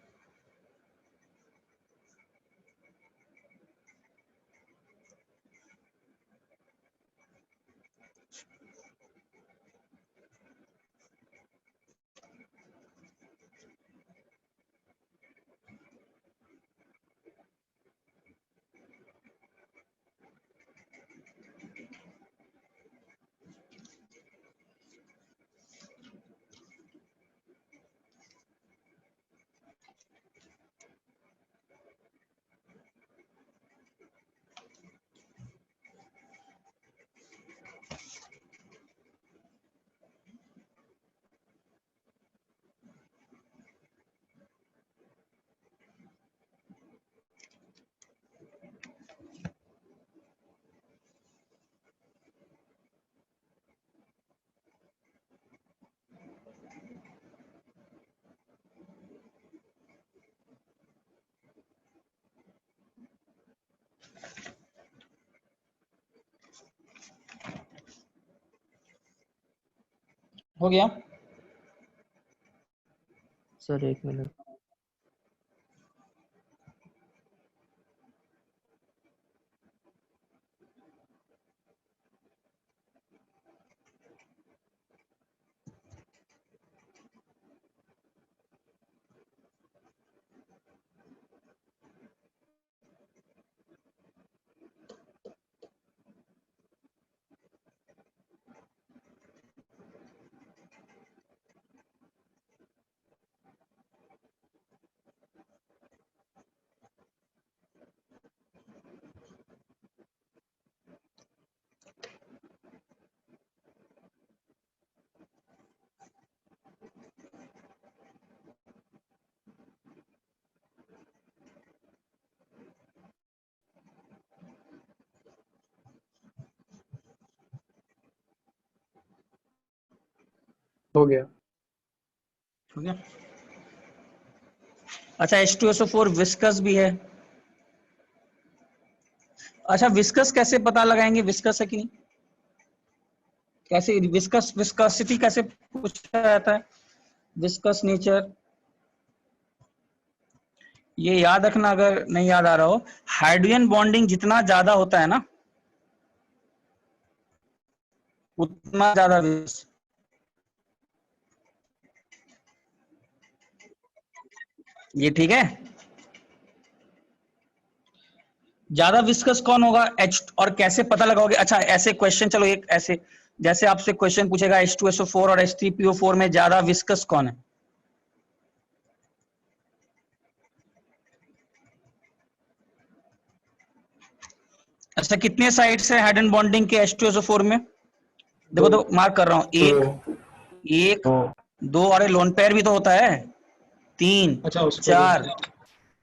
हो गया? सर एक मिनट। हो गया। हो गया? अच्छा, H2SO4 विस्कस भी है। अच्छा, विस्कस कैसे पता लगाएंगे, विस्कस है कि नहीं? कैसे विस्कस, विस्कोसिटी कैसे पूछा जाता है? विस्कस नेचर, ये याद रखना अगर नहीं याद आ रहा हो। हाइड्रोजन बॉन्डिंग जितना ज्यादा होता है ना, उतना ज्यादा ये ठीक है। ज्यादा विस्कस कौन होगा? H, और कैसे पता लगाओगे? अच्छा, ऐसे क्वेश्चन, चलो एक ऐसे, जैसे आपसे क्वेश्चन पूछेगा H2SO4 और H3PO4 में ज्यादा विस्कस कौन है? अच्छा, कितने साइड्स है हाइड्रोजन बॉन्डिंग के H2SO4 में? देखो तो मार्क कर रहा हूं, एक, तो दो, अरे लोन पेयर भी तो होता है, 3, अच्छा उसको 4,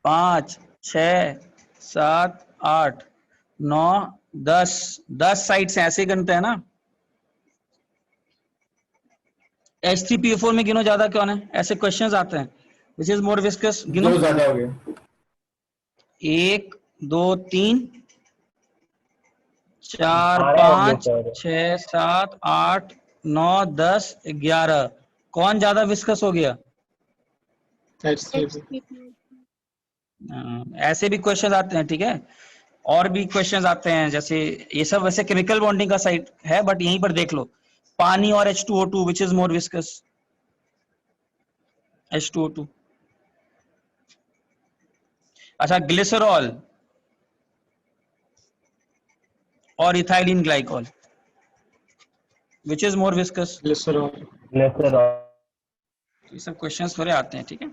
5, 6, 7, 8, 9, 10, 10 साइड्स हैं, ऐसे गिनते हैं ना। H3PO4 में गिनो ज्यादा कौन है, ऐसे क्वेश्चंस आते हैं। विच इज मोर विस्कस, गिनो। 2 ज्यादा हो गए। 1, 2, 3, 4, 12 होंगे 5, सर। 6, 7, 8, 9, 10, 11। कौन ज्यादा विस्कस हो गया? H3P। ऐसे भी क्वेश्चन आते हैं, ठीक है। और भी क्वेश्चंस आते हैं, जैसे ये सब वैसे केमिकल बॉन्डिंग का साइड है, बट यहीं पर देख लो, पानी और H2O2 which is more viscous? H2O2। अच्छा, ग्लिसरॉल और ethylene glycol, which is more viscous? Glycerol. Glycerol. ये सब क्वेश्चंस थोड़े आते हैं, ठीक है।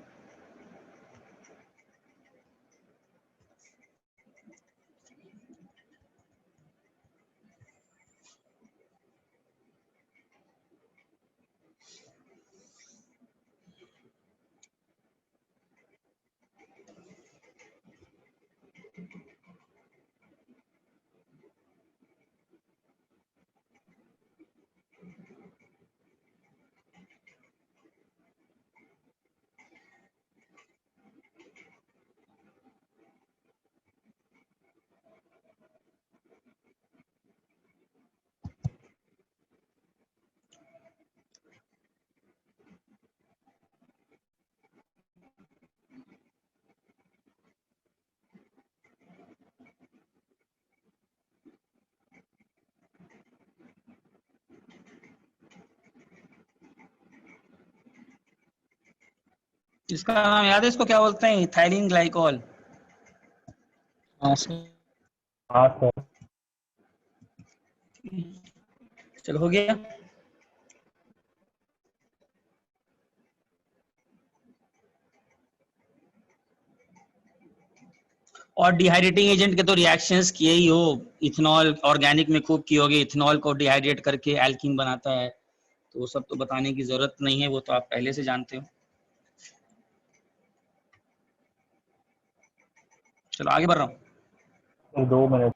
इसका नाम याद है, इसको क्या बोलते हैं? Ethylene glycol. हाँ सर। हाँ सर। चलो, हो गया। और डिहाइड्रेटिंग एजेंट के तो रिएक्शंस किए ही हो, इथेनॉल ऑर्गेनिक में खूब किए होगे, इथेनॉल को डिहाइड्रेट करके एल्कीन बनाता है, तो वो सब तो बताने की जरूरत नहीं है, वो तो आप पहले से जानते हो। चलो आगे बढ़ रहा हूँ। Sir 2 minute.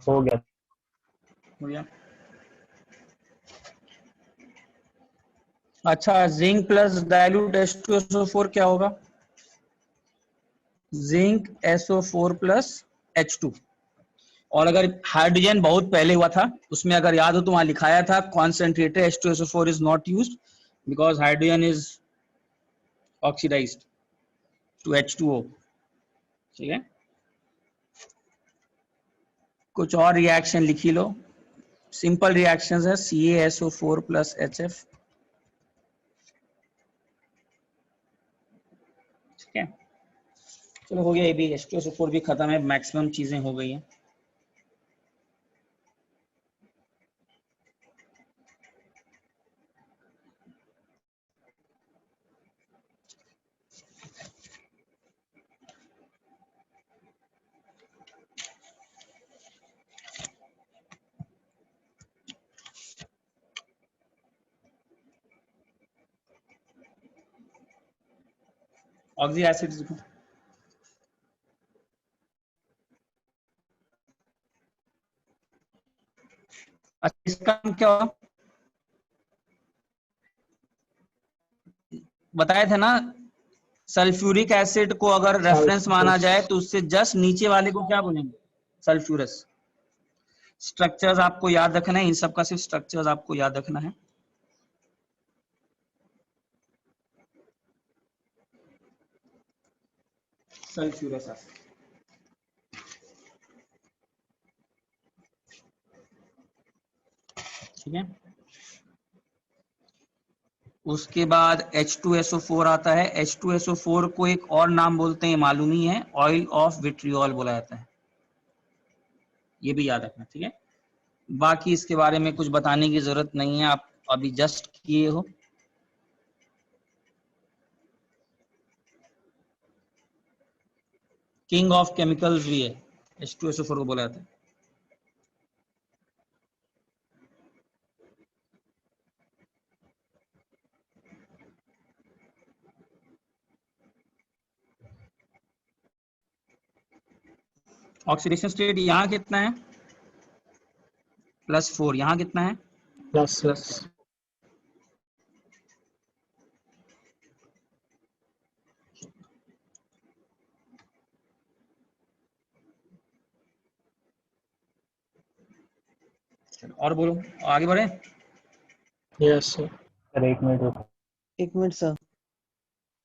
हो गया। हो गया। अच्छा, जिंक प्लस डाइल्यूट H2SO4 क्या होगा? Zinc SO4 plus H2। और अगर हाइड्रोजन बहुत पहले हुआ था उसमें अगर याद हो तो वहां लिखाया था concentrated H2SO4 is not used because hydrogen is oxidised to H2O। ठीक है, कुछ और रिएक्शन लिखी लो, सिंपल रिएक्शंस है CaSO4 प्लस HF। ठीक है, चलो हो गया, ये भी H2SO4 भी खत्म है, मैक्सिमम चीजें हो गई हैं। ऑक्सी एसिड लिखो। अच्छा, इसका नाम क्या होगा? बताए थे ना, सल्फ्यूरिक एसिड को अगर रेफरेंस माना जाए तो उससे जस्ट नीचे वाले को क्या बोलेंगे? सल्फ्यूरस। स्ट्रक्चर्स आपको याद रखना है, इन सब का सिर्फ स्ट्रक्चर्स आपको याद रखना है। Sulphurous acid. ठीक है, उसके बाद H2SO4 आता है। H2SO4 को एक और नाम बोलते हैं, मालूम ही है, ऑयल ऑफ विट्रियोल बोला जाता है, ये भी याद रखना। ठीक है, बाकी इसके बारे में कुछ बताने की जरूरत नहीं है, आप अभी जस्ट किए हो। किंग ऑफ केमिकल्स भी है, H2SO4 को बोला जाता है। ऑक्सीडेशन स्टेट यहाँ कितना है? +4। यहाँ कितना है? +6। और बोलो, आगे बढ़े। Yes sir. सर 1 मिनट रुको। 1 मिनट सर।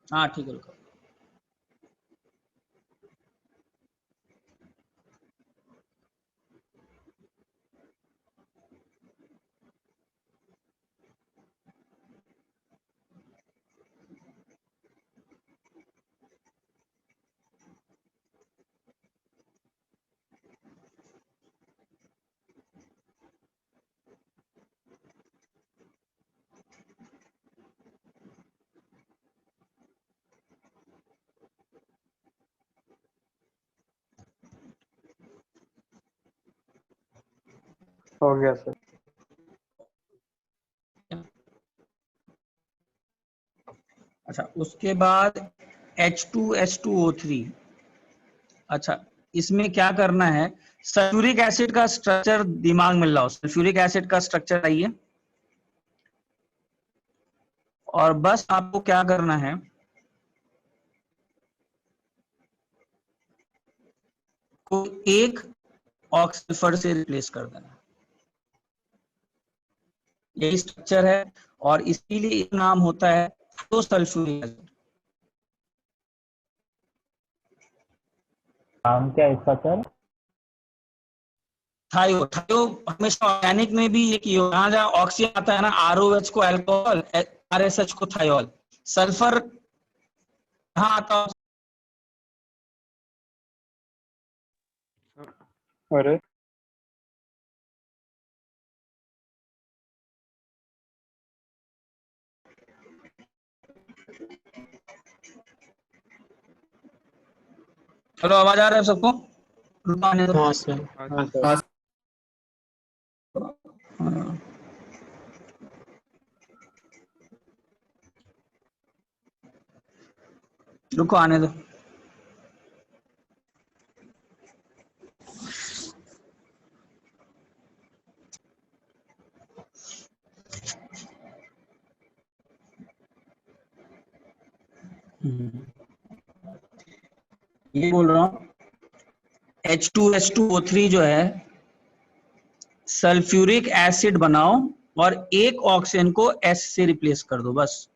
हाँ ठीक है, रुको। हो गया सर। अच्छा, उसके बाद H2H2O3। अच्छा, इसमें क्या करना है? सल्फ्यूरिक एसिड का स्ट्रक्चर दिमाग में लाओ। सल्फ्यूरिक एसिड का स्ट्रक्चर आइए, और बस आपको क्या करना है, को एक ऑक्सीफर से रिप्लेस कर देना। यही स्ट्रक्चर है, और इसीलिए नाम होता है तो सल्फ्यूरिक एसिड। नाम क्या है इसका सर? थायो। थायो हमेशा ऑर्गेनिक में भी ये की हो, जहाँ ऑक्सीजन आता है ना, ROH को अल्कोहल, RSH को थायोल। सल्फर कहाँ आता है? अरे चलो, आवाज आ रहा है सबको? रुको, हाँ सर। हाँ रुको, आने दो। ये बोल रहा हूँ H2S2O3 जो है सल्फ्यूरिक एसिड बनाओ और एक ऑक्सीजन को S से रिप्लेस कर दो, बस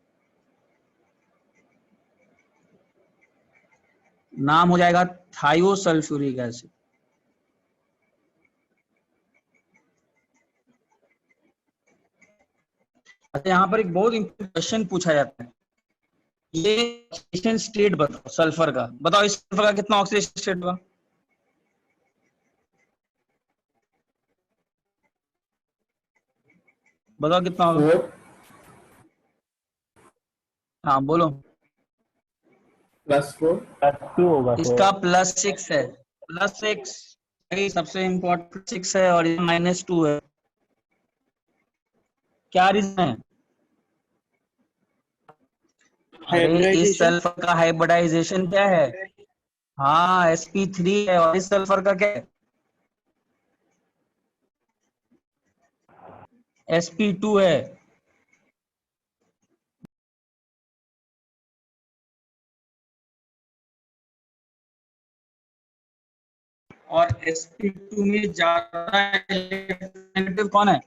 नाम हो जाएगा थायोसल्फ्यूरिक एसिड। अच्छा, यहाँ पर एक बहुत इंपॉर्टेंट क्वेश्चन पूछा जाता है, ये ऑक्सीडेशन स्टेट बताओ सल्फर का, बताओ इस सल्फर का कितना ऑक्सीडेशन स्टेट होगा? बताओ कितना होगा? 4 हाँ बोलो। +4 +2 होगा सर। इसका +6 है, +6 सबसे इम्पोर्टेंट 6 है और ये -2 है। क्या रीजन है? अरे इस हाइब्रिडाइजेशन। सल्फर का हाइब्रिडाइजेशन क्या है? हाँ sp3 है, और इस सल्फर का क्या है? sp2 है। और sp2 में ज्यादा नेगेटिव कौन है?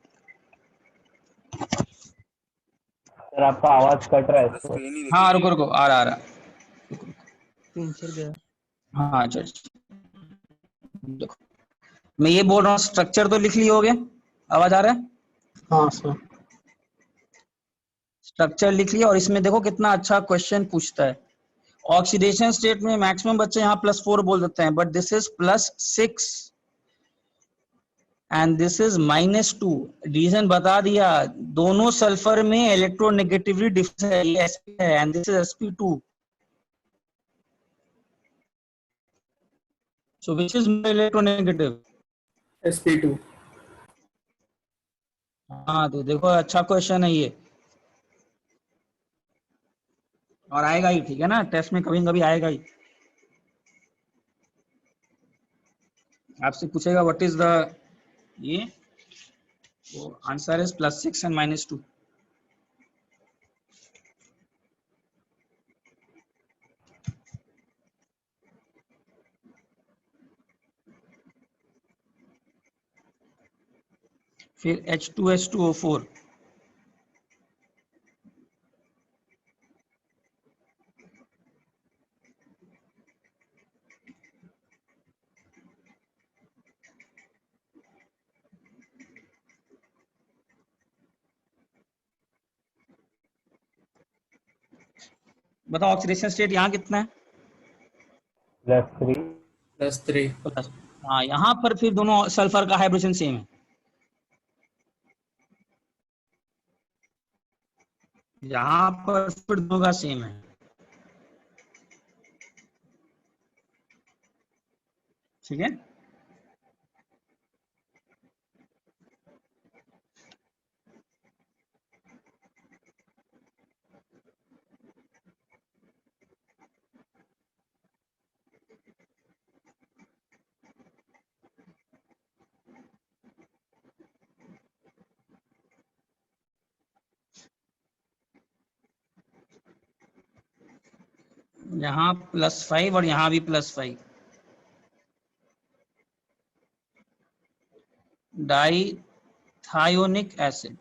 सर आपका आवाज कट रहा है सर। हाँ रुको रुको, आ रहा। पिंचर गया। हाँ चल, देखो मैं ये बोल रहा हूँ, स्ट्रक्चर तो लिख ली होगे, आवाज आ रहा है? हाँ सर। स्ट्रक्चर लिख लिया, और इसमें देखो कितना अच्छा क्वेश्चन पूछता है। ऑक्सीडेशन स्टेट में मैक्सिमम बच्चे यहाँ +4 बोल देते हैं, but this is +6 and this is -2। Reason बता दिया, दोनों सल्फर में इलेक्ट्रोनेगेटिविटी डिफरेंस है, ये sp है and this is sp2, so which is more electronegative? sp2 हाँ तो देखो अच्छा क्वेश्चन है ये, और आएगा ही, ठीक है ना, टेस्ट में कभी न कभी आएगा ही। आपसे पूछेगा व्हाट इज द ये, तो आंसर इज +6 एंड -2। फिर H2S2O4, बताओ ऑक्सीडेशन स्टेट यहाँ कितना है? +3। +3 प्लस। हाँ यहाँ पर फिर दोनों सल्फर का हाइड्रोजन सेम है, यहाँ पर फिर दोनों का सेम है, ठीक है। यहाँ +5 और यहाँ भी +5, डाइथायोनिक एसिड।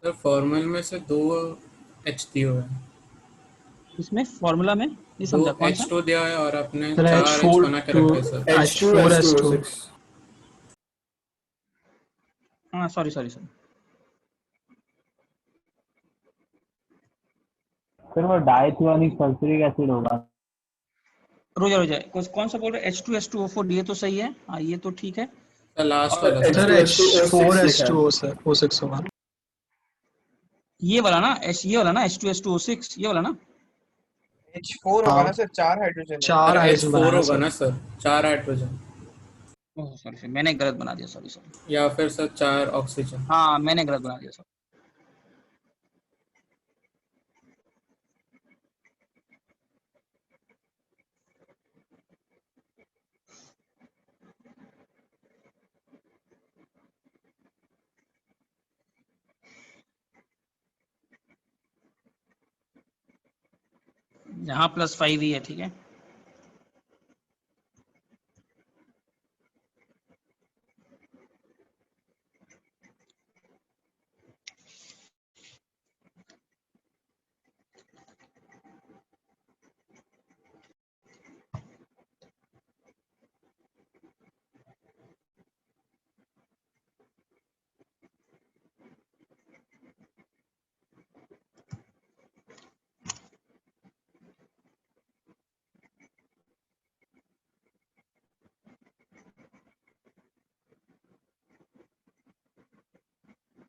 सर फॉर्मल में से 2 H दिया हुआ है, इसमें फॉर्मूला में नहीं 2 समझा, कौन सा? H2 दिया है और आपने सर 4 H H4 बना के टू रखे हैं सर। H4S2। H2S2O6 हाँ सॉरी सॉरी सॉरी, सर वो डाइथियोनिक सल्फ्यूरिक एसिड होगा। रुक जाए, कौन सा बोल रहे? H2S2O4, ये तो सही है, हाँ ये तो ठीक है। सर लास्ट और वाला सर। सर H2S2O6 लिखा है। H4S2 सर O6 होगा। ये वाला ना, ये वाला ना H2S2O6, ये वाला ना? H4 होगा ना सर, 4 हाइड्रोजन है। 4 सर हाइड्रोजन H4 बनाया होगा सर। ना सर, 4 हाइड्रोजन ओह सॉरी, मैंने गलत बना दिया, सॉरी। या फिर सर 4 ऑक्सीजन। हाँ मैंने गलत बना दिया, सॉरी। यहाँ +5 ही है, ठीक है।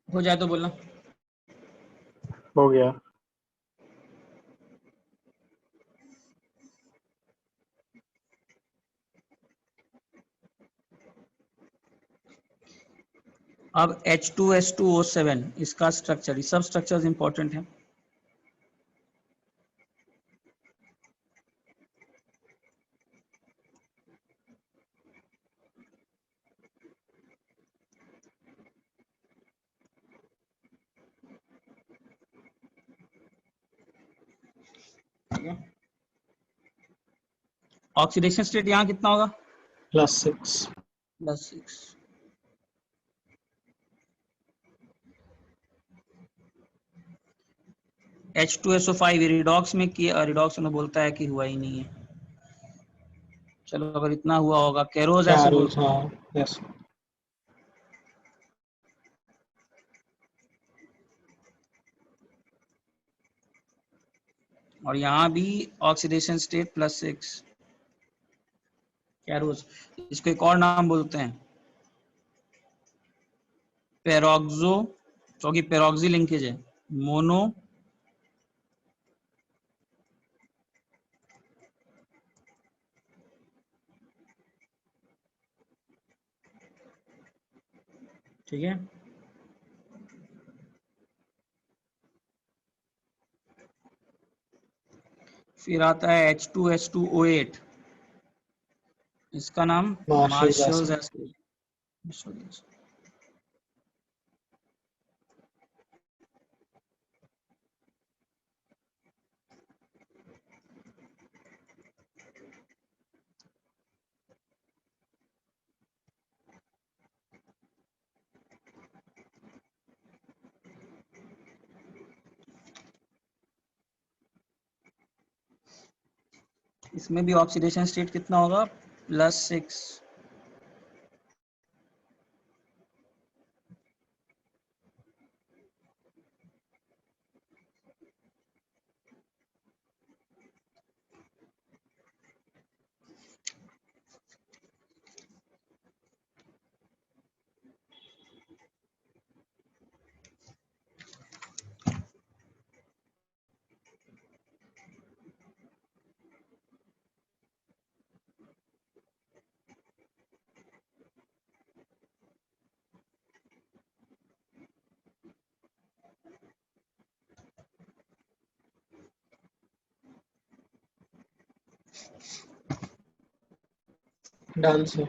हो जाए तो बोलना। हो गया। अब H2S2O7 इसका स्ट्रक्चर, सब स्ट्रक्चर्स इंपॉर्टेंट है। ऑक्सीडेशन स्टेट यहाँ कितना होगा? +6. +6। H2SO5 रिडॉक्स में किया, रिडॉक्स में बोलता है कि हुआ ही नहीं है। चलो अगर इतना हुआ होगा, कैरोज ऐसे कैरोज, बोलते हैं। हाँ, यस। और यहाँ भी ऑक्सीडेशन स्टेट +6 कैरोज। इसको एक और नाम बोलते हैं पेरोक्सो, क्योंकि पेरोक्सी लिंकेज है। मोनो ठीक है। फिर आता है H2S2O8, इसका नाम मार्शल्स मार्शल्स एसिड। एसिड। इसमें भी ऑक्सीडेशन स्टेट कितना होगा? +6। Done sir.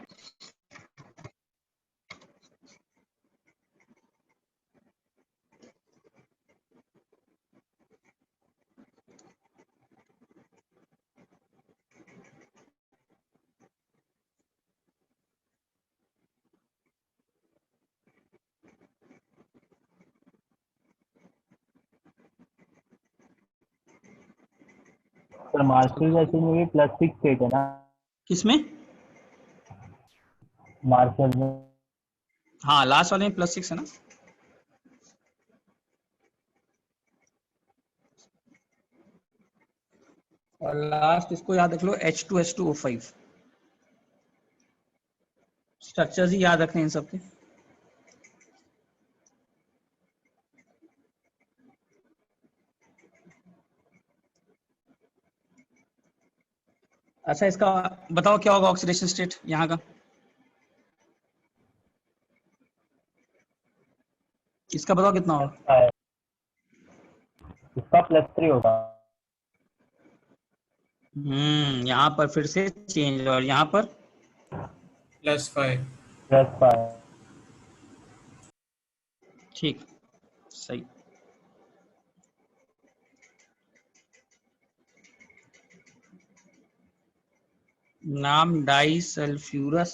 Sir Marshall acid में भी +6 स्टेट है ना? किसमें? मार्शल में। हाँ, लास्ट वाले में +6 है ना। और लास्ट इसको याद रख लो, H2S2O5। स्ट्रक्चर्स ही याद रखने इन सबके। अच्छा, इसका बताओ क्या होगा ऑक्सीडेशन स्टेट यहाँ का? इसका बताओ कितना होगा? इसका +3 होगा। यहाँ पर फिर से चेंज, और यहाँ पर +5। +5। ठीक, सही। नाम डाई सल्फ्यूरस।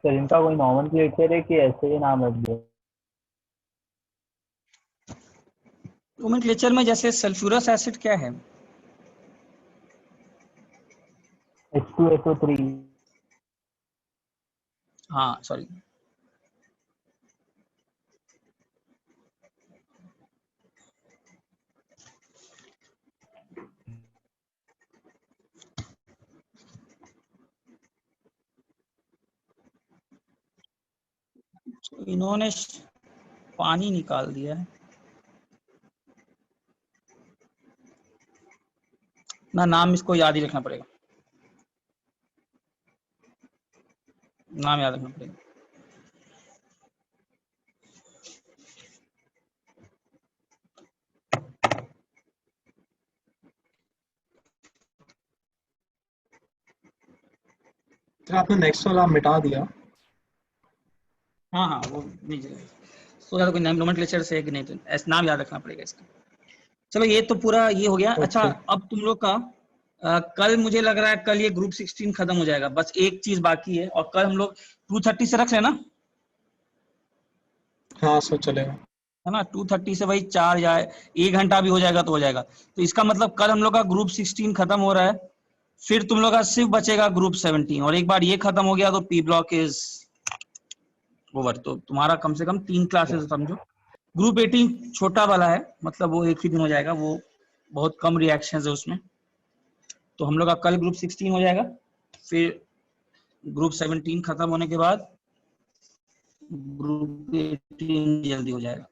सर इनका कोई नॉमेनक्लेचर है कि ऐसे ही नाम रख दिया? नोमेनक्लेचर में जैसे सल्फ्यूरस एसिड क्या है? H2SO3। हाँ सॉरी, इन्होंने पानी निकाल दिया है ना, नाम इसको याद ही रखना पड़ेगा, नाम याद रखना पड़ेगा। तो आपने नेक्स्ट वाला मिटा दिया। हाँ हाँ वो नहीं चलेगा, सो ज्यादा कोई नोमेनक्लेचर से है कि नहीं, तो ऐसा नाम याद रखना पड़ेगा इसका। चलो ये तो पूरा ये हो गया। अच्छा अब तुम लोग का कल मुझे लग रहा है कल ये ग्रुप 16 खत्म हो जाएगा, बस एक चीज बाकी है, और कल हम लोग 2:30 से रख लेना, हाँ सर चलेगा। है ना। 2:30 से भाई 4 या 1 घंटा भी हो जाएगा तो हो जाएगा। तो इसका मतलब कल हम लोग का ग्रुप 16 खत्म हो रहा है, फिर तुम लोग का सिर्फ बचेगा ग्रुप 17, और एक बार ये खत्म हो गया तो पी ब्लॉक इज ओवर। तो तुम्हारा कम से कम 3 क्लासेस समझो। ग्रुप 18 छोटा वाला है, मतलब वो एक ही दिन हो जाएगा, वो बहुत कम रिएक्शंस है उसमें। तो हम लोग का कल ग्रुप 16 हो जाएगा, फिर ग्रुप 17 खत्म होने के बाद ग्रुप 18 जल्दी हो जाएगा।